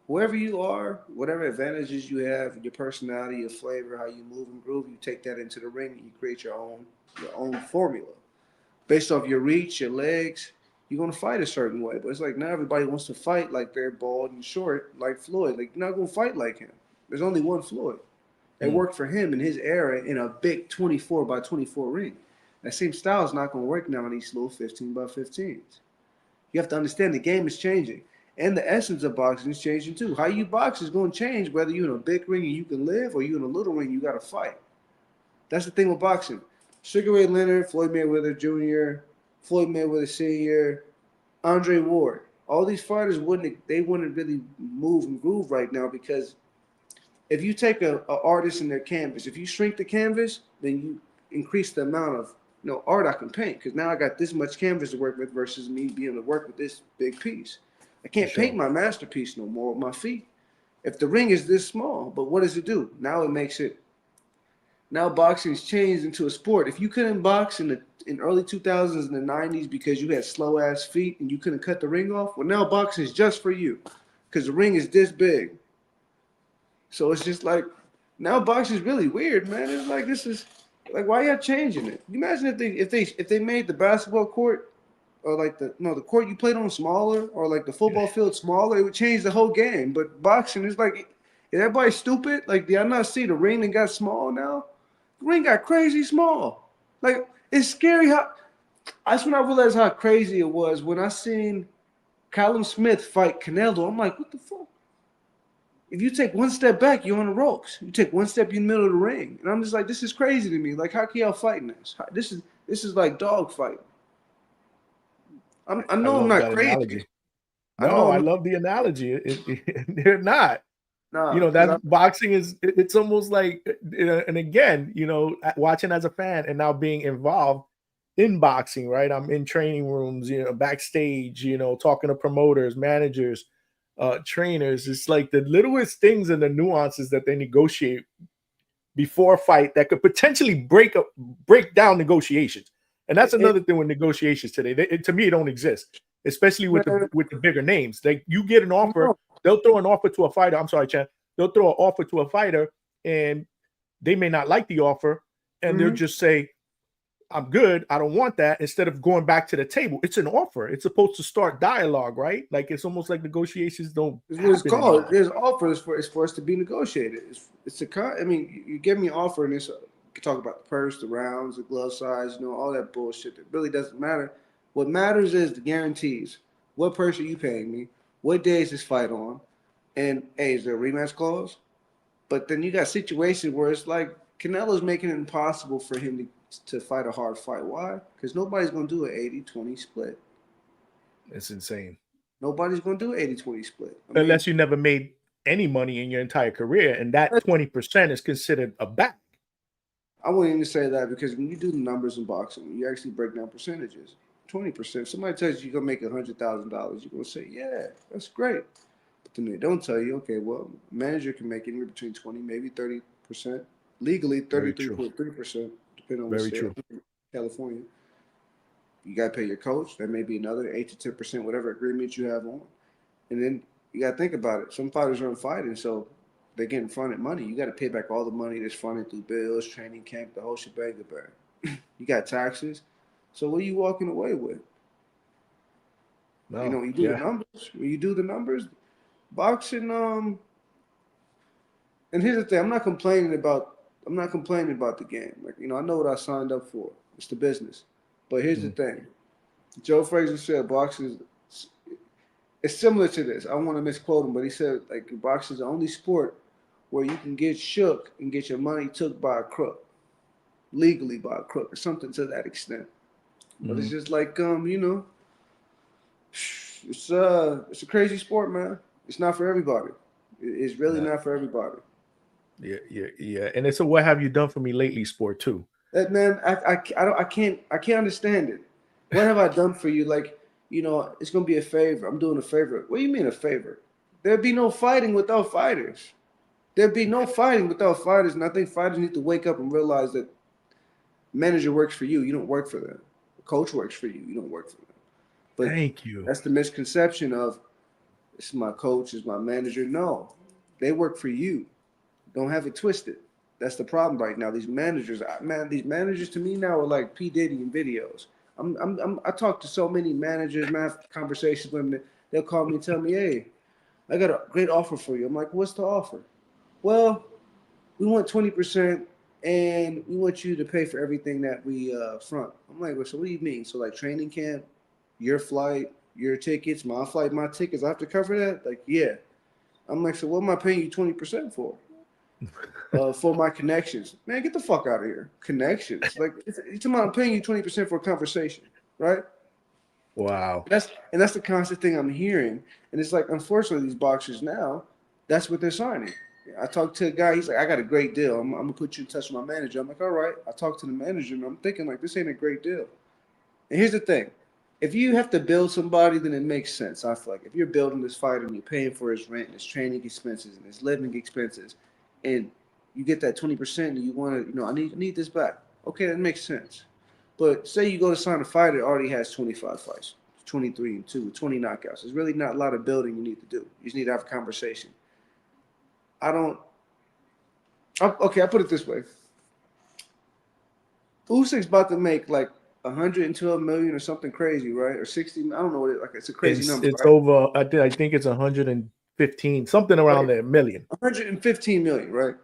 whoever you are, whatever advantages you have, your personality, your flavor, how you move and groove, you take that into the ring and you create your own formula. Based off your reach, your legs, you're gonna fight a certain way. But it's like now everybody wants to fight like they're bald and short, like Floyd. Like you're not gonna fight like him. There's only one Floyd. It Mm. worked for him in his era in a big 24 by 24 ring. That same style is not gonna work now in these little 15 by 15s. You have to understand the game is changing. And the essence of boxing is changing too. How you box is going to change whether you're in a big ring and you can live or you're in a little ring you got to fight. That's the thing with boxing. Sugar Ray Leonard, Floyd Mayweather Jr., Floyd Mayweather Sr., Andre Ward. All these fighters wouldn't really move and groove right now because if you take a artist in their canvas, if you shrink the canvas, then you increase the amount of art I can paint because now I got this much canvas to work with versus me being able to work with this big piece. I For can't paint sure. my masterpiece no more with my feet. If the ring is this small, but what does it do? Now it makes it. Now boxing's changed into a sport. If you couldn't box in early 2000s and the 90s because you had slow ass feet and you couldn't cut the ring off, well now boxing is just for you because the ring is this big. So it's just like now boxing's really weird, man. It's like this is like why y'all changing it? You imagine if they made the basketball court or like the court you played on smaller or like the football field smaller, it would change the whole game. But boxing is like is everybody stupid? Like do y'all not see the ring that got small now? The ring got crazy small. Like it's scary how that's when I realized how crazy it was when I seen Callum Smith fight Canelo. I'm like, what the fuck? If you take one step back, you're on the ropes. You take one step, you're in the middle of the ring, and I'm just like, this is crazy to me. Like, how can y'all fighting this? This is like dog fighting. I I know I'm love not that crazy. analogy. I know No, I'm I not, love the analogy. They're not. nah, because That's I boxing it's almost like, and again, watching as a fan and now being involved in boxing, right? I'm in training rooms, backstage, talking to promoters, managers, trainers. It's like the littlest things and the nuances that they negotiate before a fight that could potentially break down negotiations. And that's it, another thing with negotiations today. To me, it don't exist, especially with the man, with the bigger names. Like you get an offer, no. they'll throw an offer to a fighter. I'm sorry, Chan. They'll throw an offer to a fighter, and they may not like the offer, and they'll Mm-hmm. just say, I'm good. I don't want that. Instead of going back to the table, it's an offer. It's supposed to start dialogue, right? Like it's almost like negotiations don't It's what it's happen called. anymore. There's offers for us to be negotiated. It's a I mean, you give me an offer and it's you can talk about the purse, the rounds, the glove size, all that bullshit. That really doesn't matter. What matters is the guarantees. What purse are you paying me? What day is this fight on? And hey, is there a rematch clause? But then you got situations where it's like Canelo's making it impossible for him to fight a hard fight. Why? Because nobody's gonna do an 80-20 split. It's insane. Nobody's gonna do an 80-20 split. I mean, Unless you never made any money in your entire career, and that 20% is considered a back. I wouldn't even say that because when you do the numbers in boxing, you actually break down percentages. 20%. Somebody tells you you're gonna make $100,000, you're gonna say, "Yeah, that's great." But then they don't tell you, okay, well, a manager can make anywhere between 20, maybe 30%, legally Very true. 33.3%, depending on what Very state. true. California, you gotta pay your coach. That may be another 8 to 10%, whatever agreement you have on. And then you got to think about it. Some fighters aren't fighting, so they're getting fronted money. You got to pay back all the money that's fronted through bills, training camp, the whole shebang. You got taxes. So what are you walking away with? No, When you do the yeah. numbers, boxing. And here's the thing: I'm not complaining about the game. Like I know what I signed up for. It's the business. But here's the Mhm. thing: Joe Frazier said boxing it's similar to this. I don't want to misquote him, but he said like boxing is the only sport where you can get shook and get your money took by a crook, legally by a crook, or something to that extent. But it's Mhm. just like it's a crazy sport, man. It's not for everybody. It's really Yeah, not for everybody. yeah. And it's a "What have you done for me lately" sport too. That man, I can't understand it. What have I done for you? Like, it's gonna be a favor. I'm doing a favor. What do you mean a favor? There'd be no fighting without fighters. There'd be no fighting without fighters, and I think fighters need to wake up and realize that manager works for you. You don't work for them. The coach works for you. You don't work for them. But Thank you. that's the misconception of this is my coach, is my manager. No, they work for you. Don't have it twisted. That's the problem right now. These managers, man, these managers to me now are like P Diddy in videos. I talk to so many managers, man, I have conversations with them. They'll call me and tell me, "Hey, I got a great offer for you." I'm like, "What's the offer?" Well, we want 20%, and we want you to pay for everything that we front. I'm like, well, so what do you mean? So like training camp, your flight, your tickets, my flight, my tickets, I have to cover that? Like, yeah. I'm like, so what am I paying you 20% for? For my connections. Man, get the fuck out of here. Connections. Like, it's about I'm paying you 20% for a conversation, right? Wow. That's the constant thing I'm hearing. And it's like, unfortunately, these boxers now, that's what they're signing. I talked to a guy, he's like, I got a great deal. I'm gonna put you in touch with my manager. I'm like, all right. I talked to the manager and I'm thinking like this ain't a great deal. And here's the thing. If you have to build somebody, then it makes sense. I feel like if you're building this fighter and you're paying for his rent and his training expenses and his living expenses, and you get that 20% and you want to, I need this back. Okay, that makes sense. But say you go to sign a fighter that already has 25 fights, 23 and 2, 20 knockouts. There's really not a lot of building you need to do. You just need to have a conversation. I don't. Okay, I put it this way. Usyk's about to make like 112 million or something crazy, right? Or 60. I don't know what it like. It's a crazy number, It's right? over. I think it's 115, something around Right. there, million. 115 million, right?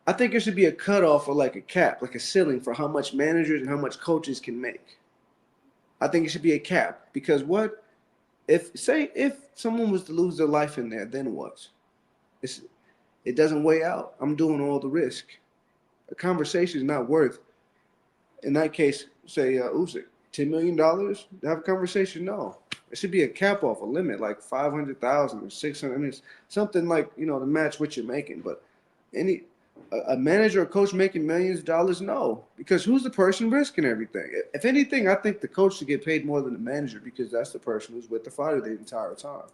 I think there should be a cutoff or like a cap, like a ceiling for how much managers and how much coaches can make. I think it should be a cap because what if someone was to lose their life in there, then what? It's, it doesn't weigh out. I'm doing all the risk. A conversation is not worth, in that case, say Usyk, $10 million to have a conversation. No, it should be a cap off, a limit like 500,000 or 600. I mean, something like to match what you're making. But any a manager or coach making millions of dollars, no, because who's the person risking everything? If anything, I think the coach should get paid more than the manager because that's the person who's with the fighter the entire time,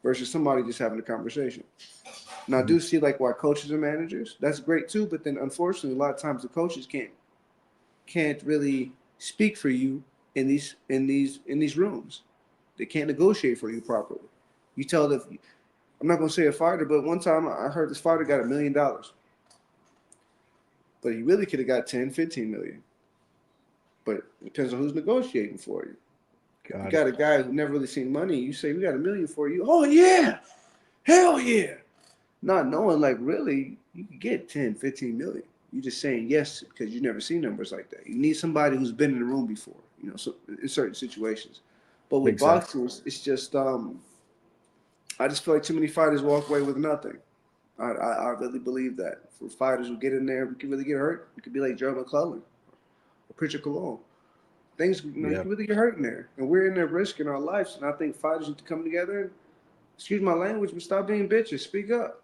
versus somebody just having a conversation. Now, I Mhm. do see like why coaches and managers. That's great too, but then unfortunately, a lot of times the coaches can't really speak for you in these rooms. They can't negotiate for you properly. You tell the I'm not gonna say a fighter, but one time I heard this fighter got $1 million, but he really could have got 10, 15 million. But it depends on who's negotiating for you. If you Got it. got a guy who never really seen money, you say we got $1 million for you. Oh yeah, hell yeah. Not knowing like really you could get 10, 15 million. You just saying yes because you never seen numbers like that. You need somebody who's been in the room before, so in certain situations. But with Makes sense. boxing, it's just I just feel like too many fighters walk away with nothing. I really believe that. For fighters who get in there, we can really get hurt. We could be like Joe McClellan or Pritchard Cologne. Things, you Yeah, can really get hurt in there. And we're in there risking our lives. And I think fighters need to come together and, excuse my language, but stop being bitches. Speak up.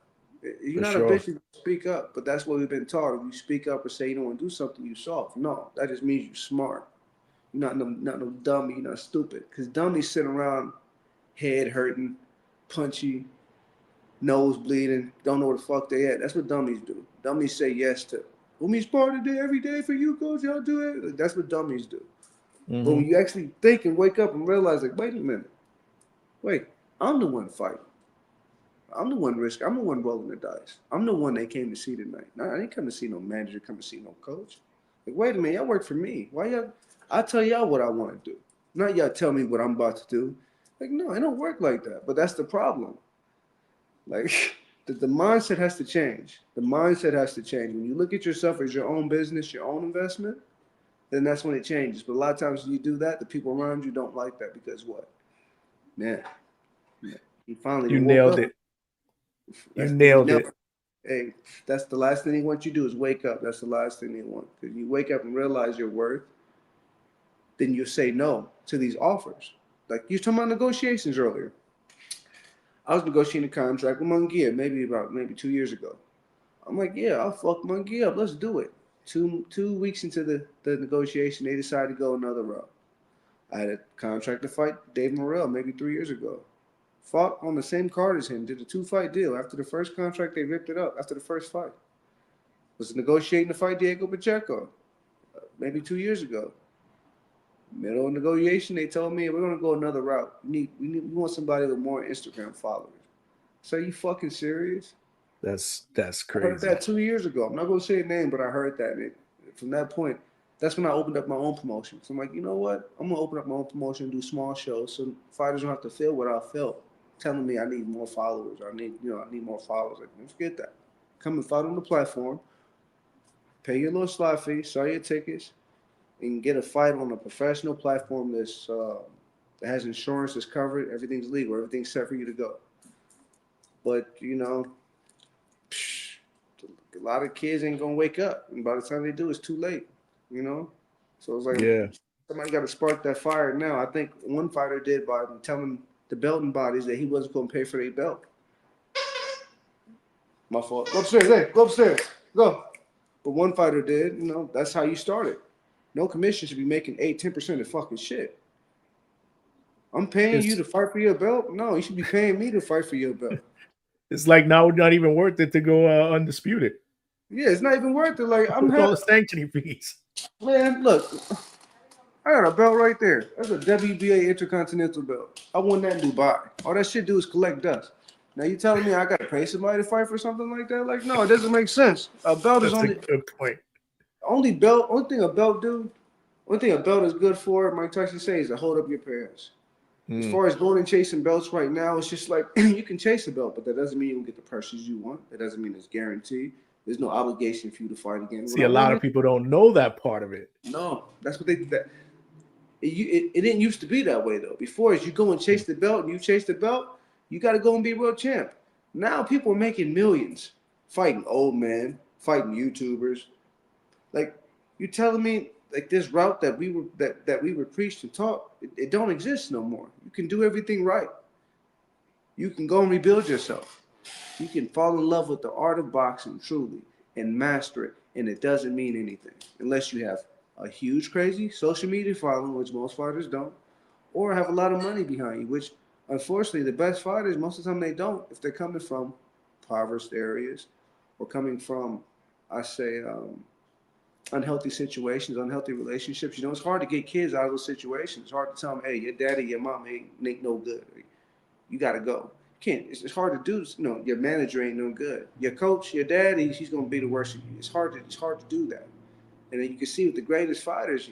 You're for not a sure. bitch if you speak up, but that's what we've been taught. If you speak up or say you don't want to do something, you soft. No, that just means you're smart. You're not no dummy. You're not stupid. Because dummies sit around head hurting, punchy, nose bleeding, don't know where the fuck they at. That's what dummies do. Dummies say yes to. Want me spar today every day for you, coach? Y'all do it. Like, that's what dummies do. But when Hmm. you actually think and wake up and realize, like, wait a minute, wait, I'm the one fighting. I'm the one risking. I'm the one rolling the dice. I'm the one they came to see tonight. Nah, I didn't come to see no manager. Come to see no coach. Like, wait a minute, y'all work for me. Why y'all? I tell y'all what I want to do. Not y'all tell me what I'm about to do. Like, no, it don't work like that. But that's the problem. Like, the mindset has to change. The mindset has to change. When you look at yourself as your own business, your own investment, then that's when it changes. But a lot of times when you do that, the people around you don't like that because what? Man, he finally You done woke nailed up. it. You You nailed know, it. hey, that's the last thing they want you to do is wake up. That's the last thing they want. Because you wake up and realize your worth, then you say no to these offers. Like you were talking about negotiations earlier. I was negotiating a contract with Mungia maybe 2 years ago. I'm like, yeah, I'll fuck Mungia up. Let's do it. Two weeks into the negotiation, they decided to go another route. I had a contract to fight Dave Morrell maybe 3 years ago. Fought on the same card as him, did a 2-fight deal. After the first contract, they ripped it up after the first fight. Was negotiating to fight Diego Pacheco maybe 2 years ago. Middle of negotiation, they told me we're gonna go another route. We want somebody with more Instagram followers. So you fucking serious? That's I heard crazy. that 2 years ago. I'm not gonna say a name, but I heard that. And from that point, that's when I opened up my own promotion. So I'm like, you know what? I'm gonna open up my own promotion and do small shows, so fighters don't have to feel what I felt, telling me I need more followers. I need more followers. Like, don't forget that. Come and fight on the platform. Pay your little slot fee, sell your tickets, and get a fight on a professional platform that has insurance, that's covered, everything's legal, everything's set for you to go. But a lot of kids ain't gonna wake up, and by the time they do, it's too late. You know, so it's like Yeah. somebody got to spark that fire now. I think one fighter did by telling the belting bodies that he wasn't gonna pay for their belt. My fault. Go upstairs. Hey, go upstairs. Go. But one fighter did. That's how you started. No commission should be making 8-10% of fucking shit. I'm paying you It's to fight for your belt. No, you should be paying me to fight for your belt. it's like now not even worth it to go undisputed Yeah, it's not even worth it. Like I'm with all having, the sanctioning fees. man. Look, I got a belt right there. That's a WBA Intercontinental belt. I won that in Dubai. All that shit do is collect dust. Now you telling me I gotta pay somebody to fight for something like that? Like, no, it doesn't make sense. A belt is That's a only good point. only belt. Only thing a belt do. Only thing a belt is good for, Mike Tyson says, is to hold up your pants. As Mm. far as going and chasing belts right now, it's just like you can chase a belt, but that doesn't mean you will get the purses you want. That doesn't mean it's guaranteed. There's no obligation for you to fight again. When See, I a lot won of it, people don't know that part of it. no, that's what they that it didn't used to be that way though. Before, as you go and chase the belt, and you chase the belt, you got to go and be a world champ. Now people are making millions fighting old men, fighting YouTubers. Like you telling me like this route that we were preached and taught, it don't exist no more. You can do everything right. You can go and rebuild yourself. You can fall in love with the art of boxing truly and master it, and it doesn't mean anything unless you have a huge, crazy social media following, which most fighters don't, or have a lot of money behind you, which unfortunately the best fighters most of the time they don't if they're coming from impoverished areas or coming from, I say, unhealthy situations, unhealthy relationships. It's hard to get kids out of those situations. It's hard to tell them, hey, your daddy, your mom ain't no good. You got to go. Can't. It's hard to do. Your manager ain't no good. Your coach, your daddy, he's gonna be the worst of you. It's hard to do that. And then you can see with the greatest fighters,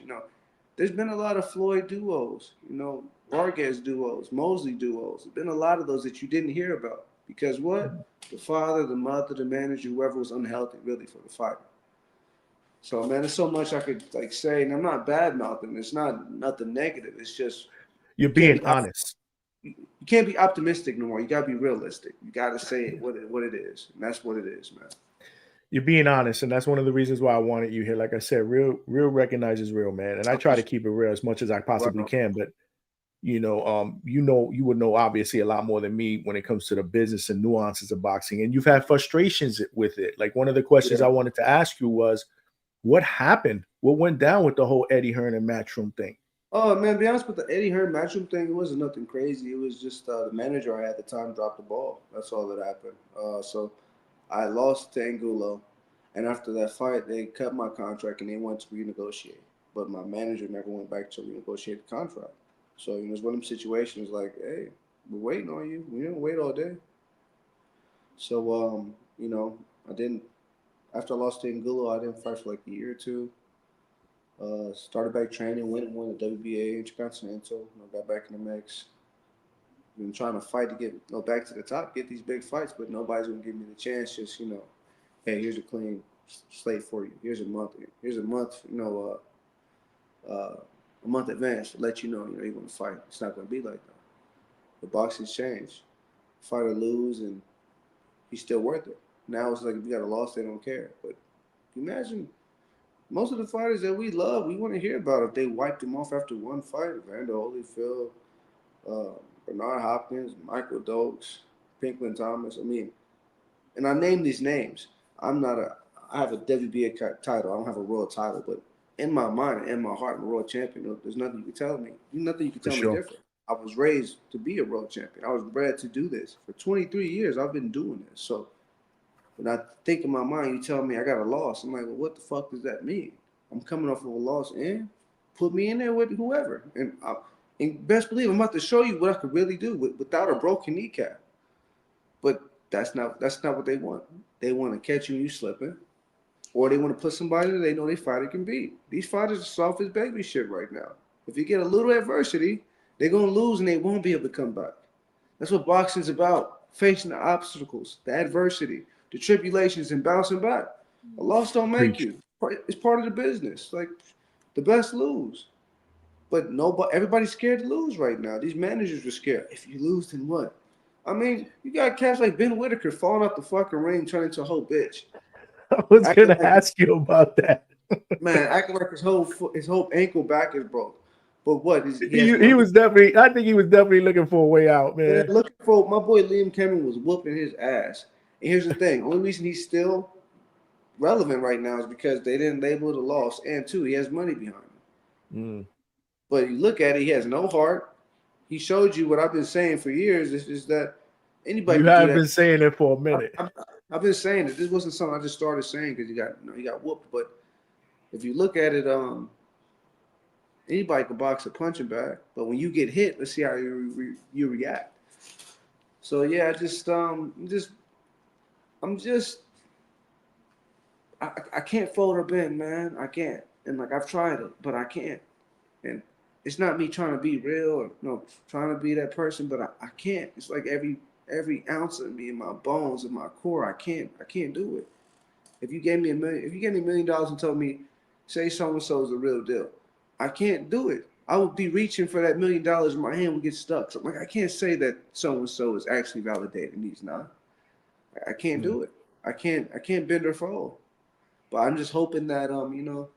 there's been a lot of Floyd duos, Vargas duos, Mosley duos. There's been a lot of those that you didn't hear about because what? The father, the mother, the manager, whoever was unhealthy really for the fighter. So man, there's so much I could like say, and I'm not bad mouthing. It's not nothing negative. It's just You're you can't being be honest. you can't be optimistic no more. You gotta be realistic. You gotta say it what it is, and that's what it is, man. You're being honest, and that's one of the reasons why I wanted you here. Like I said, real recognizes real, man. And I I try to appreciate keep it real as much as I possibly it. can. But you would know obviously a lot more than me when it comes to the business and nuances of boxing. And you've had frustrations with it. Like one of the questions Yeah. I wanted to ask you was, what happened? What went down with the whole Eddie Hearn and Matchroom thing? Oh man, to be honest with the Eddie Hearn matchroom thing, it wasn't nothing crazy. It was just the manager I had at the time dropped the ball. That's all that happened. So I lost to Angulo, and after that fight, they cut my contract and they wanted to renegotiate. But my manager never went back to renegotiate the contract. So it was one of them situations like, hey, we're waiting on you. We didn't wait all day. So I didn't. After I lost to Angulo, I didn't fight for like a year or two. Started back training, went and won the WBA Intercontinental. Got back in the mix. Been trying to fight to get back to the top, get these big fights, but nobody's gonna give me the chance. Just hey, here's a clean slate for you. Here's a month. Here's a month. a month advance to let you know you're going to fight. It's not going to be like that. The boxing's changed. Fighter lose and he's still worth it. Now it's like if you got a loss, they don't care. But imagine most of the fighters that we love, we want to hear about if they wiped him off after one fight. Evander Holyfield, Bernard Hopkins, Michael Dokes, Pinklin Thomas. I mean, and I name these names. I have a WBA title. I don't have a world title, but in my mind and in my heart, I'm a world champion. There's nothing you can tell me. Nothing you can tell me different. I was raised to be a world champion. I was bred to do this. For 23 years, I've been doing this. So when I think in my mind, you tell me I got a loss, I'm like, well, what the fuck does that mean? I'm coming off of a loss and put me in there with whoever. And best believe I'm about to show you what I could really do without a broken kneecap. But that's not what they want. They want to catch you slipping, or they want to put somebody that they know their fighter can beat. These fighters are soft as baby shit right now. If you get a little adversity, they're going to lose and they won't be able to come back. That's what boxing's about, facing the obstacles, the adversity, the tribulations, and bouncing back. A loss don't make you. It's part of the business. Like, the best lose. But everybody's scared to lose right now. These managers are scared. If you lose, then what? I mean, you got cats like Ben Whitaker falling off the fucking ring, turning into a whole bitch. I was going to ask you about that. Man, acting like his whole ankle back is broke. But what? He was definitely. I think he was definitely looking for a way out, man. Yeah, looking for my boy Liam Cameron was whooping his ass. And here's the thing: only reason he's still relevant right now is because they didn't label it a loss, and two, he has money behind him. But you look at it, he has no heart. He showed you what I've been saying for years. Is that anybody? You have been saying it for a minute. I've been saying it. This wasn't something I just started saying because he got whooped. But if you look at it, anybody can box a punching bag, but when you get hit, let's see how you react. So yeah, I can't fold or bend, man. I can't. And like I've tried it, but I can't. And it's not me trying to be real or trying to be that person, but I can't. It's like every ounce of me in my bones and my core, I can't do it. If you gave me $1 million and told me, say so and so is the real deal, I can't do it. I would be reaching for that $1 million and my hand would get stuck. So I'm like, I can't say that so and so is actually validated and he's not. I can't do it. I can't bend or fold. But I'm just hoping that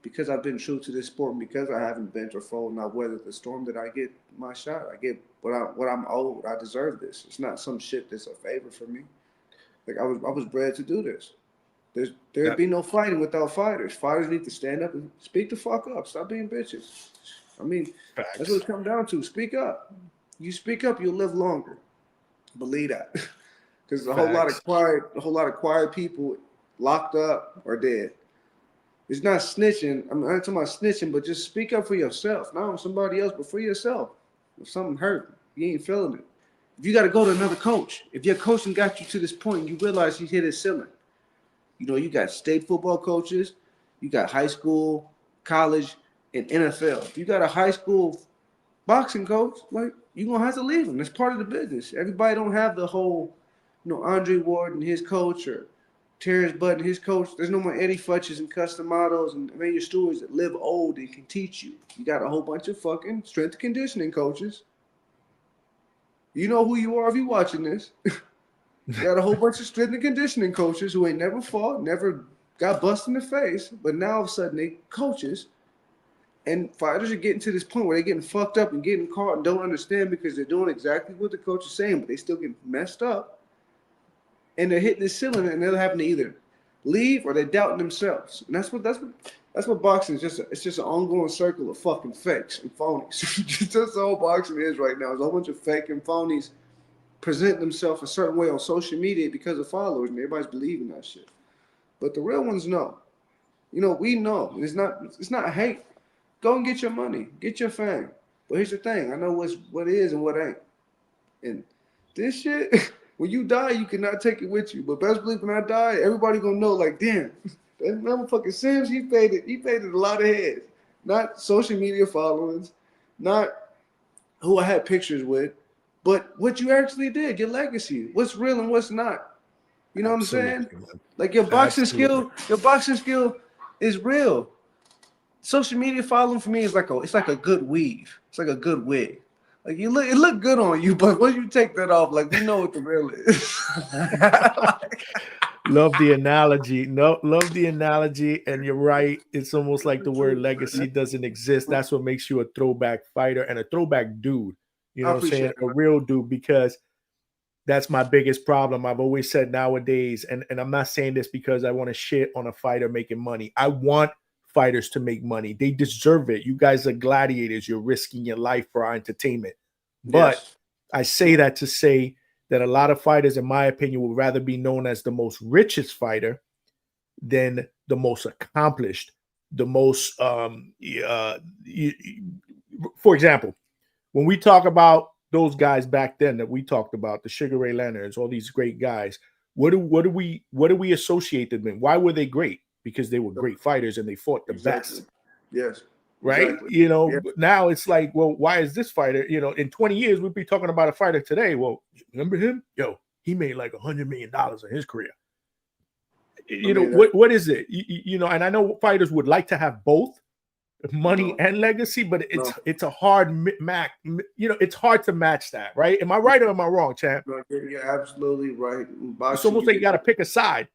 because I've been true to this sport and because I haven't bent or fold and I've weathered the storm, that I get my shot. I get what I'm owed. I deserve this. It's not some shit that's a favor for me. Like I was bred to do this. There'd be no fighting without fighters. Fighters need to stand up and speak the fuck up. Stop being bitches. I mean, that's what it comes down to. Speak up. You speak up, you'll live longer. Believe that. Because there's a whole lot of quiet people locked up or dead. It's not snitching. I'm not talking about snitching, but just speak up for yourself. Not on somebody else, but for yourself. If something hurt, you ain't feeling it. If you got to go to another coach, if your coaching got you to this point, you realize he's hit his ceiling. You got state football coaches, you got high school, college, and NFL. If you got a high school boxing coach, like you're gonna have to leave him. That's part of the business. Everybody don't have the whole, Andre Ward and his coach or Terrence Butt and his coach. There's no more Eddie Futches and Customados and Emmanuel Stewards that live old and can teach you. You got a whole bunch of fucking strength and conditioning coaches. You know who you are if you're watching this. You got a whole bunch of strength and conditioning coaches who ain't never fought, never got busted in the face, but now all of a sudden they coaches. And fighters are getting to this point where they're getting fucked up and getting caught and don't understand because they're doing exactly what the coach is saying, but they still get messed up. And they're hitting this ceiling and they're having to either leave or they're doubting themselves. And that's what boxing is. It's just an ongoing circle of fucking fakes and phonies. That's all boxing is right now. It's a whole bunch of fake and phonies present themselves a certain way on social media because of followers, and everybody's believing that shit. But the real ones know. We know. It's not hate. Go and get your money. Get your fame. But here's the thing. I know what is and what ain't. And this shit, when you die, you cannot take it with you. But best believe when I die, everybody gonna know, like, damn, that motherfucking Sims, he paid a lot of heads. Not social media followings, not who I had pictures with, but what you actually did, your legacy, what's real and what's not. You know what I'm saying? Like your boxing skill is real. social media following for me is it's like a good weave. It's like a good wig. Like it look good on you, but once you take that off, like we know what the real is. Love the analogy. No, love the analogy, and you're right. It's almost like the word legacy doesn't exist. That's what makes you a throwback fighter and a throwback dude. You I know what I'm appreciate saying? it, A man. real dude, because that's my biggest problem. I've always said nowadays, and I'm not saying this because I want to shit on a fighter making money. I want fighters to make money. They deserve it. You guys are gladiators. You're risking your life for our entertainment. But Yes. I say that to say that a lot of fighters, in my opinion, would rather be known as the most richest fighter than the most accomplished, the most for example, when we talk about those guys back then that we talked about, the Sugar Ray Leonards, all these great guys, what do we associate them in? Why were they great? Because they were great fighters and they fought the Exactly. best, Yes. right? Exactly. You know, Yeah. now it's like, well, why is this fighter? You know, in 20 years we'd be talking about a fighter today. Well, remember him? Yo, he made like $100 million in his career. I You know mean, that's what is it? You know, and I know fighters would like to have both money no, and legacy, but it's no, it's a hard match. You know, it's hard to match that, right? Am I right or am I wrong, champ? no. You're absolutely right. In It's boxing, almost you like you get got to pick a side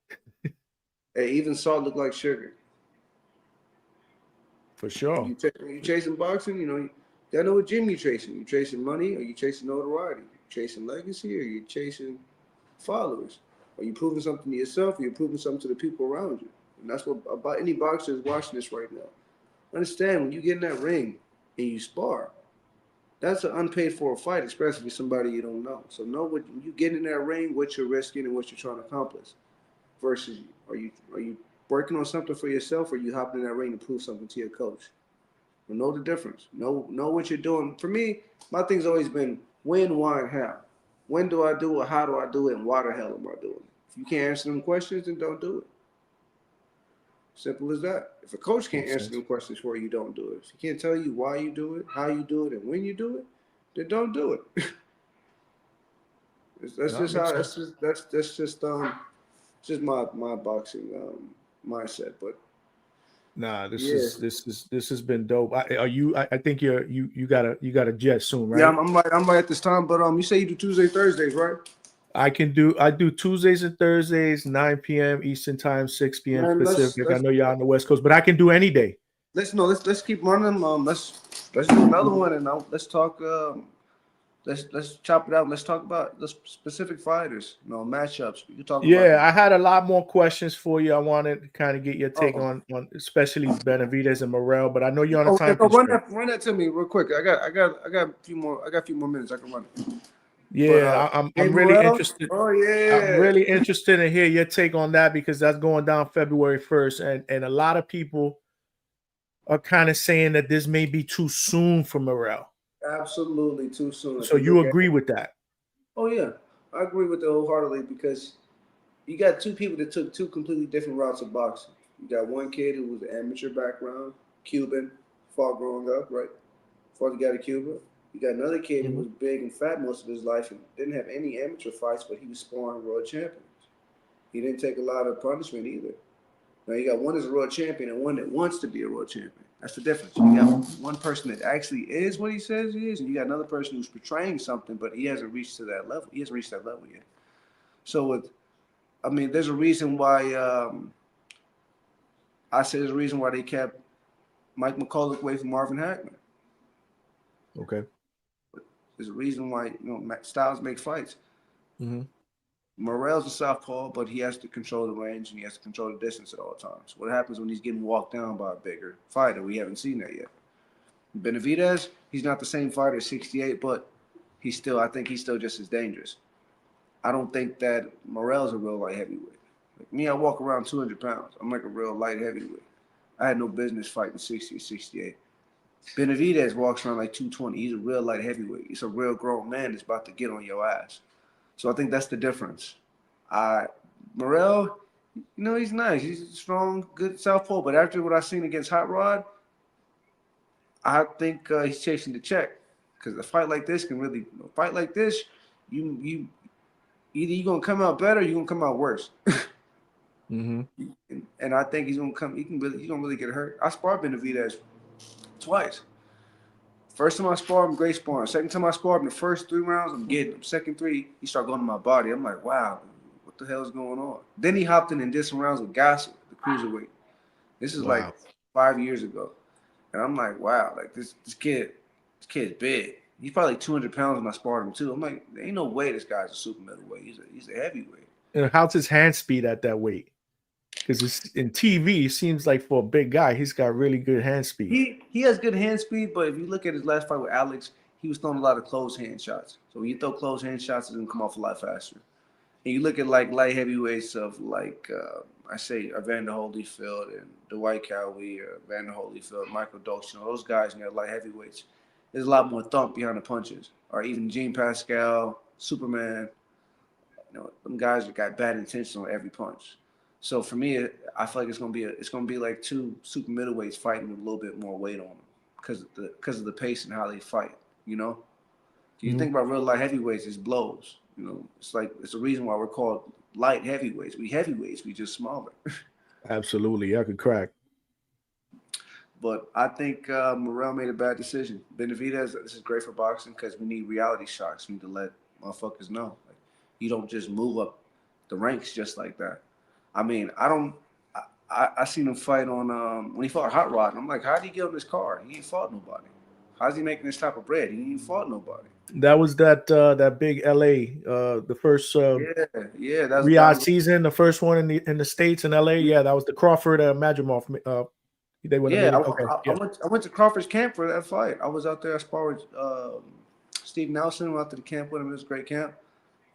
even salt look like sugar. for sure. When you chasing boxing, you gotta know what gym you chasing. You chasing money, or you chasing notoriety? You chasing legacy, or you chasing followers? Are you proving something to yourself, or you proving something to the people around you? And that's what about any boxer is watching this right now. Understand when you get in that ring and you spar, that's an unpaid for fight, especially with somebody you don't know. So know what when you get in that ring, what you're risking and what you're trying to accomplish. Versus, are you working on something for yourself, or you hopping in that ring to prove something to your coach? Know the difference. Know what you're doing. For me, my thing's always been when, why, and how. When do I do it? How do I do it? And why the hell am I doing it? If you can't answer them questions, then don't do it. Simple as that. If a coach can't Makes answer sense. them questions for you, don't do it. If he can't tell you why you do it, how you do it, and when you do it, then don't do it. That's No, it just makes how. sense. Just my boxing mindset. But Nah, this yeah, is this has been dope. Are you? I think you got a jet soon, yeah, right? I'm right at this time. But you say you do Tuesday, Thursdays, right? I do Tuesdays and Thursdays, 9 p.m. Eastern time, 6 p.m. Man, Pacific. I know y'all on the West Coast, but I can do any day. let's keep running. Let's do another one, and let's talk. Let's chop it out. Let's talk about the specific fighters. Matchups. We can talk about Yeah, them. I had a lot more questions for you. I wanted to kind of get your take Oh, on especially Benavidez and Morrell, but I know you're on a oh, time run constraint. that to me real quick. I got a few more minutes. I can run it. But Yeah, I'm Dave really Morrell. interested. Oh I'm yeah, really interested to hear your take on that because that's going down February 1st, and a lot of people are kind of saying that this may be too soon for Morrell. absolutely too soon. If So you you look at agree with that? Oh yeah, I agree with it wholeheartedly because you got two people that took two completely different routes of boxing. You got one kid who was an amateur background, Cuban, fought growing up, right? Fought the guy to Cuba. You got another kid who Mhm. was big and fat most of his life and didn't have any amateur fights, but he was sparring world champions. He didn't take a lot of punishment either. Now you got one that's a world champion and one that wants to be a world champion. That's the difference. You got one person that actually is what he says he is, and you got another person who's portraying something, but he hasn't reached to that level. He hasn't reached that level yet. So, there's a reason why I say there's a reason why they kept Mike McCulloch away from Marvin Hagman. Okay. There's a reason why styles make fights. Hmm. Morrell's a southpaw, but he has to control the range and he has to control the distance at all times. What happens when he's getting walked down by a bigger fighter? We haven't seen that yet. Benavidez, he's not the same fighter at 68, but I think he's still just as dangerous. I don't think that Morrell's a real light heavyweight. Like me, I walk around 200 pounds. I'm like a real light heavyweight. I had no business fighting 60 or 68. Benavidez walks around like 220. He's a real light heavyweight. He's a real grown man that's about to get on your ass. So I think that's the difference. I Morrell, he's nice. He's a strong, good southpaw. But after what I seen against Hot Rod, I think he's chasing the check. Because a fight like this you either you're gonna come out better or you're gonna come out worse. And I think he's gonna come. He's gonna really get hurt. I sparred Benavidez twice. First time I sparred him, great sparring. Second time I sparred him, the first 3 rounds, I'm getting him. Second three, he started going to my body. I'm like, wow, what the hell is going on? Then he hopped in and did some rounds with Gossett, the cruiserweight. This is like 5 years ago. And I'm like, wow, like this kid's big. He's probably 200 pounds when I sparred him too. I'm like, there ain't no way this guy's a super middleweight. He's a heavyweight. And how's his hand speed at that weight? Because in TV, it seems like for a big guy, he's got really good hand speed. He has good hand speed, but if you look at his last fight with Alex, he was throwing a lot of closed hand shots. So when you throw closed hand shots, it's gonna come off a lot faster. And you look at like light heavyweights of like I say Evander Holyfield and Dwight Cowie or Evander Holyfield, Michael Dawson, those guys in their light heavyweights. There's a lot more thump behind the punches. Or even Gene Pascal, Superman. You know, them guys that got bad intention on every punch. So for me, I feel like it's gonna be like two super middleweights fighting with a little bit more weight on them because of the pace and how they fight. You know, you think about real light heavyweights, it's blows. You know, it's a reason why we're called light heavyweights. We heavyweights, we just smaller. Absolutely, I could crack. But I think Morrell made a bad decision. Benavidez, this is great for boxing because we need reality shocks. We need to let motherfuckers know. Like, you don't just move up the ranks just like that. I mean, I seen him fight on when he fought Hot Rod. And I'm like, how did he get on this card? He ain't fought nobody. How's he making this type of bread? He ain't fought nobody. That was that big LA, the first that was Riyadh season, the first one in the States in LA. Yeah, that was the Crawford Majimov. They went. Yeah, I went to Crawford's camp for that fight. I was out there. I sparred with Steve Nelson. Went out to the camp with him. It was a great camp,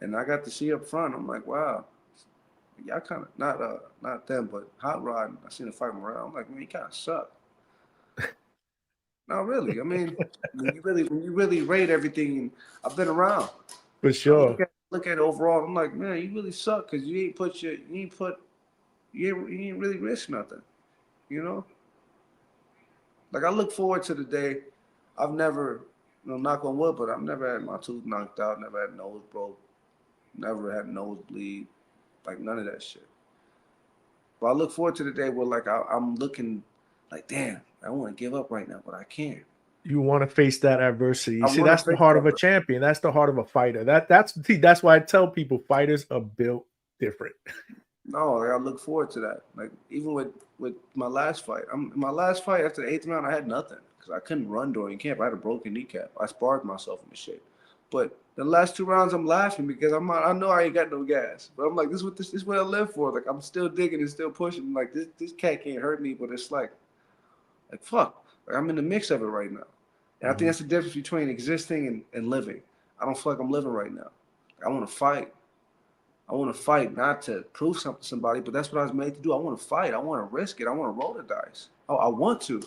and I got to see up front. I'm like, wow. Yeah, I kind of not them, but Hot Rod. I seen a fight Morrell. I'm like, man, you kind of suck. No, really. I mean, when you really rate everything, I've been around. For sure. Look at it overall. I'm like, man, you really suck because you ain't really risk nothing. You know. Like I look forward to the day. I've never, knock on wood, but I've never had my tooth knocked out. Never had nose broke. Never had nosebleed. Like none of that shit. But I look forward to the day where like I'm looking like, damn, I want to give up right now, but I can't. You want to face that adversity. You see, that's the heart of a champion. That's the heart of a fighter. That's why I tell people fighters are built different. No, I look forward to that. Like even with my last fight. My last fight after the 8th round, I had nothing because I couldn't run during camp. I had a broken kneecap. I sparred myself in the shape. But the last 2 rounds, I'm laughing because I know I ain't got no gas. But I'm like, this is what I live for. Like I'm still digging and still pushing. Like this cat can't hurt me, but it's like fuck. Like, I'm in the mix of it right now. And I think that's the difference between existing and living. I don't feel like I'm living right now. I want to fight. I want to fight, not to prove something to somebody, but that's what I was made to do. I want to fight. I want to risk it. I want to roll the dice. I want to.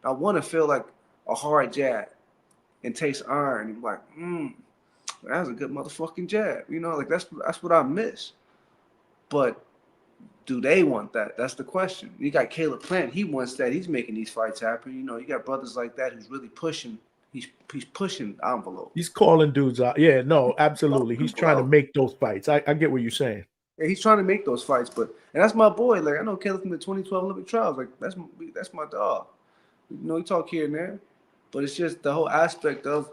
I want to feel like a hard jab and taste iron. And be like, that was a good motherfucking jab. You know, like that's what I miss. But do they want that? That's the question. You got Caleb Plant. He wants that. He's making these fights happen. You know, you got brothers like that who's really pushing. He's pushing the envelope. He's calling dudes out. Yeah, no, absolutely. He's trying to make those fights. I get what you're saying. Yeah, he's trying to make those fights, and that's my boy. Like I know Caleb from the 2012 Olympic trials. Like that's my dog. You know, we talk here and there, but it's just the whole aspect of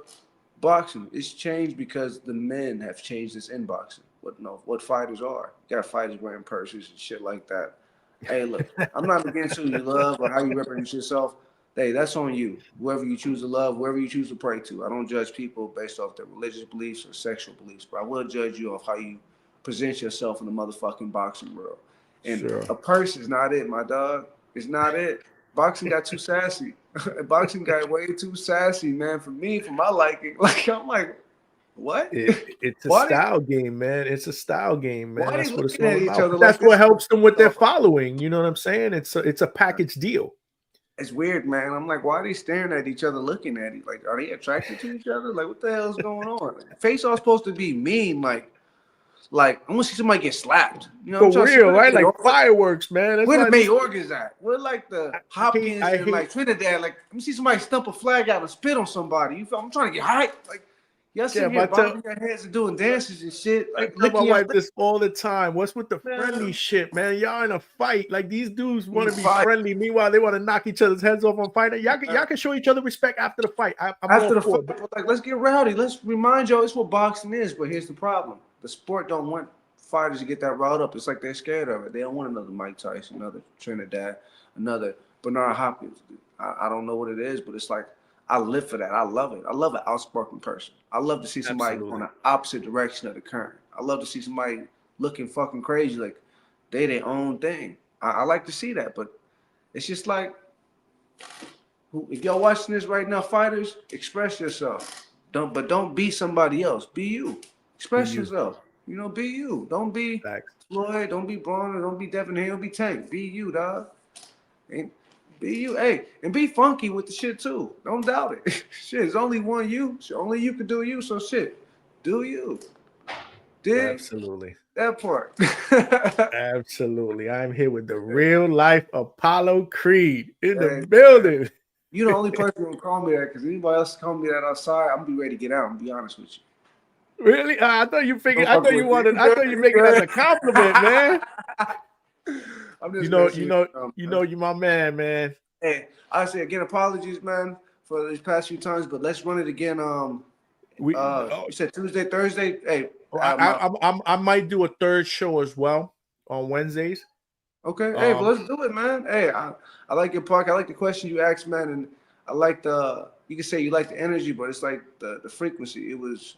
boxing. It's changed because the men have changed this in boxing. What fighters are. You got fighters wearing purses and shit like that. Hey, look, I'm not against who you love or how you represent yourself. Hey, that's on you. Whoever you choose to love, whoever you choose to pray to. I don't judge people based off their religious beliefs or sexual beliefs, but I will judge you off how you present yourself in the motherfucking boxing world. And a purse is not it, my dog. It's not it. Boxing got too sassy. Boxing got way too sassy, man. For me, for my liking. Like I'm like, what? It's a style game, man. It's a style game, man. That's what it's all about. Like that's what helps them with their following. You know what I'm saying? It's a package deal. It's weird, man. I'm like, why are they staring at each other, looking at it? Like, are they attracted to each other? Like, what the hell is going on? Face off's supposed to be mean, like I want to see somebody get slapped. You know, for real, right? Like fireworks, man. That's where the Mayorgas at? Where like the Hopkins and like Trinidad? Like, let me see somebody stump a flag out and spit on somebody. I'm trying to get hyped. Like, Y'all sitting here bobbing your heads and doing dances and shit. I Like tell my licking wife your this all the time. What's with the Man. friendly shit, man? Y'all in a fight. Like these dudes want to be Fight. friendly. Meanwhile, they want to knock each other's heads off on fighting. Y'all can show each other respect after the fight. I'm After all the for fight, it. like, let's get rowdy. Let's remind y'all it's what boxing is. But here's the problem: the sport don't want fighters to get that riled up. It's like they're scared of it. They don't want another Mike Tyson, another Trinidad, another Bernard Hopkins. I don't know what it is, but it's like I live for that. I love it. I love an outspoken person. I love to see somebody on the opposite direction of the current. I love to see somebody looking fucking crazy, like they their own thing. I like to see that, but it's just like, if y'all watching this right now, fighters, express yourself. Don't be somebody else. Be you. Express yourself. You know, be you. Don't be Floyd. Don't be Braun. Don't be Devin Haney. Don't be Tank. Be you, dog. And be you. Hey, and be funky with the shit too. Don't doubt it. Shit, there's only one you. So only you can do you. So shit, do you. Dig? Absolutely. That part. Absolutely. I'm here with the real life Apollo Creed in the building. You the only person who call me that, because anybody else call me that outside, I'm be ready to get out and be honest with you. Really? I thought you figured. I thought you wanted. I thought you making it as a compliment, man. I'm just you my man. Hey, I say again, apologies, man, for these past few times, but let's run it again. You said Tuesday, Thursday. Hey, I might do a third show as well on Wednesdays. Okay. Hey, but let's do it, man. Hey, I like your park. I like the question you asked, man, and I like you can say you like the energy, but it's like the frequency. It was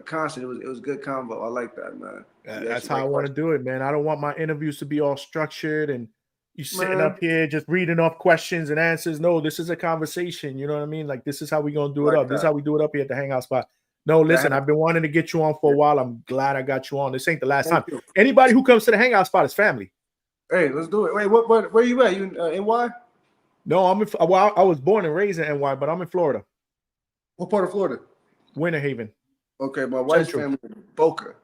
constant. It was good convo. I like that, man. That's how I want to do it, man. I don't want my interviews to be all structured and you sitting up here just reading off questions and answers. No, this is a conversation. You know what I mean? Like, this is how we gonna do it up. This is how we do it up here at the Hangout Spot. No, listen, I've been wanting to get you on for a while. I'm glad I got you on. This ain't the last time. Anybody who comes to the Hangout Spot is family. Hey, let's do it. Wait, where you at? You in NY? No, I was born and raised in NY, but I'm in Florida. What part of Florida? Winter Haven. Okay, my wife's family in Boca.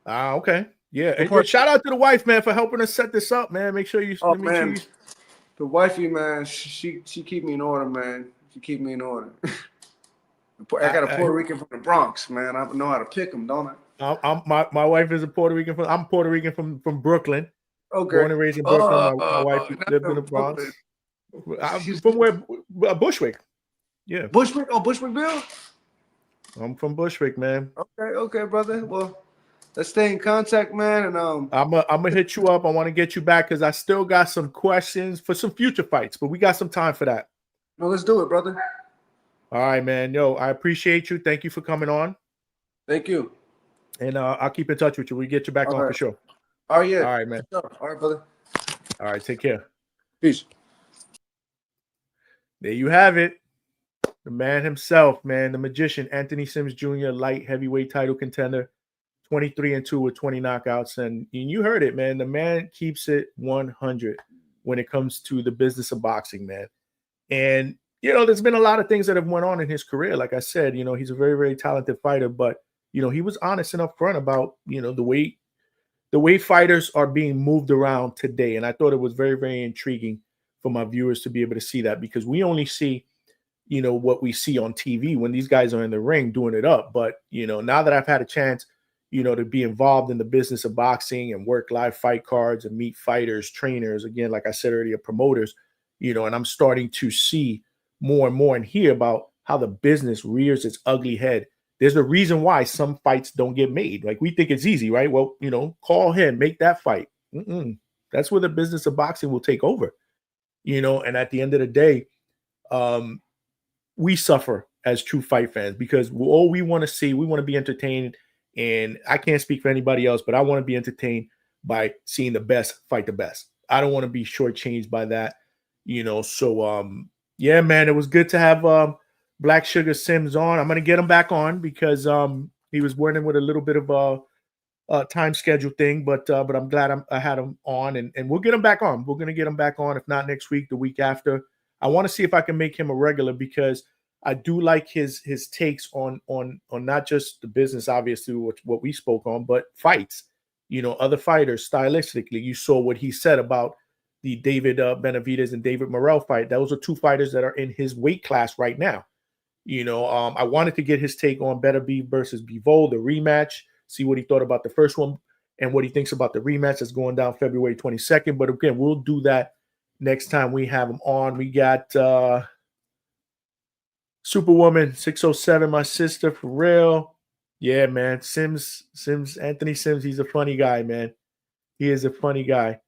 Okay. Yeah. And shout out to the wife, man, for helping us set this up, man. Make sure you. The wifey, man, she keep me in order, man. She keep me in order. I got a Puerto Rican from the Bronx, man. I know how to pick them, don't I? My wife is a Puerto Rican. I'm Puerto Rican from Brooklyn. Okay. Born and raised in Brooklyn. My wife lived in the Bronx. I'm from where? Bushwick. Yeah. Bushwick? Oh, Bushwickville? I'm from Bushwick, man. Okay, brother. Well, let's stay in contact, man. And I'm gonna hit you up. I want to get you back because I still got some questions for some future fights, but we got some time for that. No, let's do it, brother. All right, man. Yo, I appreciate you. Thank you for coming on. Thank you. And I'll keep in touch with you. We get you back on for sure. Oh yeah. All right, man. All right, brother. All right, take care. Peace. There you have it. The man himself, man, the magician, Anthony Sims Jr., light heavyweight title contender, 23-2 with 20 knockouts. And you heard it, man. The man keeps it 100 when it comes to the business of boxing, man. And, there's been a lot of things that have went on in his career. Like I said, he's a very, very talented fighter, but, he was honest and upfront about, the way fighters are being moved around today. And I thought it was very, very intriguing for my viewers to be able to see that, because we only see, what we see on TV when these guys are in the ring doing it up. But, now that I've had a chance, to be involved in the business of boxing and work live fight cards and meet fighters, trainers, again, like I said earlier, promoters, and I'm starting to see more and more and hear about how the business rears its ugly head. There's a reason why some fights don't get made. Like, we think it's easy, right? Well, call him, make that fight. That's where the business of boxing will take over, and at the end of the day, we suffer as true fight fans because all we want to see, we want to be entertained. And I can't speak for anybody else, but I want to be entertained by seeing the best fight the best. I don't want to be shortchanged by that, So, yeah, man, it was good to have Black Sugar Sims on. I'm going to get him back on because he was working with a little bit of a time schedule thing, but I'm glad I had him on, and we'll get him back on. We're going to get him back on, if not next week, the week after. I want to see if I can make him a regular because I do like his takes on not just the business, obviously, what we spoke on, but fights. Other fighters stylistically. You saw what he said about the David Benavidez and David Morrell fight. Those are two fighters that are in his weight class right now. I wanted to get his take on Benavidez versus Bivol, the rematch, see what he thought about the first one and what he thinks about the rematch that's going down February 22nd. But again, we'll do that next time we have him on. We got Superwoman 607, my sister, for real. Yeah, man. Anthony Sims, he's a funny guy, man. He is a funny guy.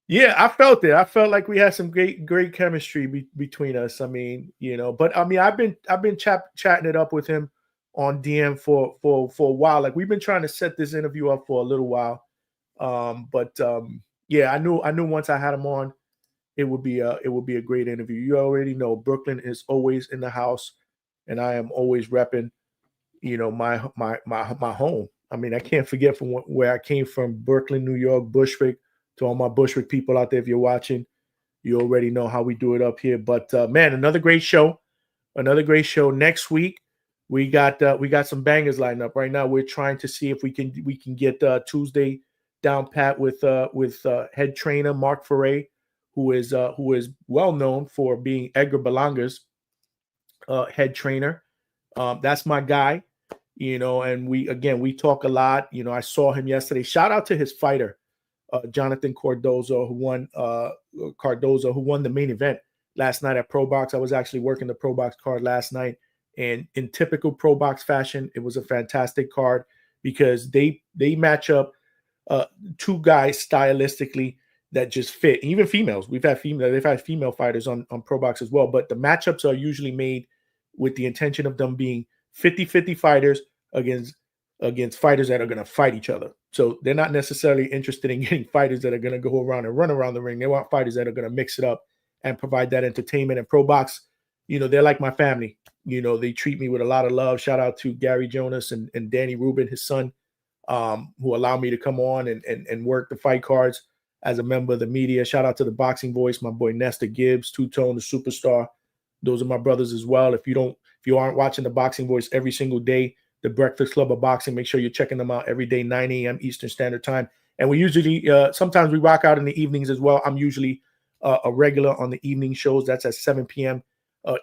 Yeah, I felt it. I felt like we had some great chemistry between us. I mean, but I mean, I've been chatting it up with him on DM for a while. Like we've been trying to set this interview up for a little while. Yeah, I knew once I had him on, it would be a great interview. You already know Brooklyn is always in the house, and I am always repping, my home. I mean, I can't forget from where I came from, Brooklyn, New York, Bushwick. To all my Bushwick people out there, if you're watching, you already know how we do it up here. But man, another great show. Next week, we got some bangers lined up. Right now, we're trying to see if we can get Tuesday down pat with head trainer Mark Ferre, who is well known for being Edgar Belanga's head trainer. That's my guy, and we talk a lot. I saw him yesterday. Shout out to his fighter, Jonathan Cardozo, who won the main event last night at Pro Box. I was actually working the Pro Box card last night, and in typical Pro Box fashion, it was a fantastic card because they match up two guys stylistically that just fit. Even females, they've had female fighters on Pro Box as well, but the matchups are usually made with the intention of them being 50-50 fighters against fighters that are going to fight each other. So they're not necessarily interested in getting fighters that are going to go around and run around the ring. They want fighters that are going to mix it up and provide that entertainment. And Pro Box, they're like my family. They treat me with a lot of love. Shout out to Gary Jonas and Danny Rubin, his son, who allow me to come on and work the fight cards as a member of the media. Shout out to the Boxing Voice, my boy Nestor Gibbs, Two-Tone, the superstar. Those are my brothers as well. If you aren't watching the Boxing Voice every single day, the Breakfast Club of Boxing, make sure you're checking them out every day, 9 a.m. Eastern Standard Time. And we usually, sometimes we rock out in the evenings as well. I'm usually a regular on the evening shows. That's at 7 p.m.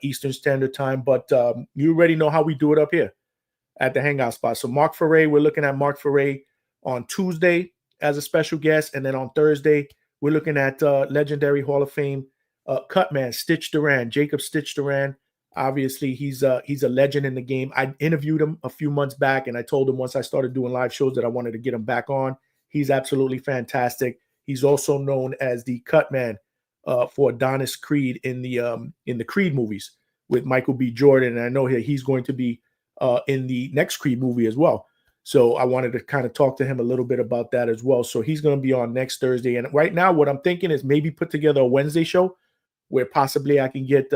Eastern Standard Time. But you already know how we do it up here at the Hangout Spot. So Mark Ferre, we're looking at Mark Ferre on Tuesday as a special guest. And then on Thursday, we're looking at legendary Hall of Fame Cutman, Stitch Duran, Jacob Stitch Duran. Obviously, he's a legend in the game. I interviewed him a few months back, and I told him once I started doing live shows that I wanted to get him back on. He's absolutely fantastic. He's also known as the Cutman for Adonis Creed in the Creed movies with Michael B. Jordan. And I know he's going to be in the next Creed movie as well. So I wanted to kind of talk to him a little bit about that as well. So he's going to be on next Thursday. And right now, what I'm thinking is maybe put together a Wednesday show where possibly I can get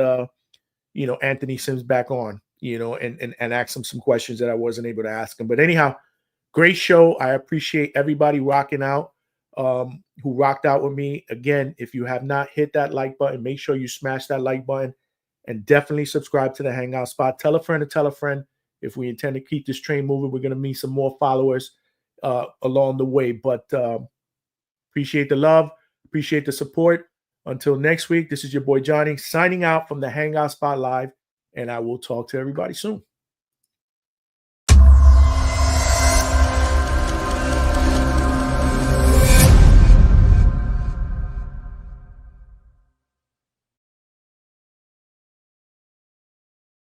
Anthony Sims back on, and ask him some questions that I wasn't able to ask him. But anyhow, great show. I appreciate everybody rocking out, who rocked out with me. Again, if you have not hit that like button, make sure you smash that like button and definitely subscribe to the Hangout Spot. Tell a friend to tell a friend. If we intend to keep this train moving, we're going to meet some more followers along the way. But appreciate the love. Appreciate the support. Until next week, this is your boy Johnny signing out from the Hangout Spot Live, and I will talk to everybody soon.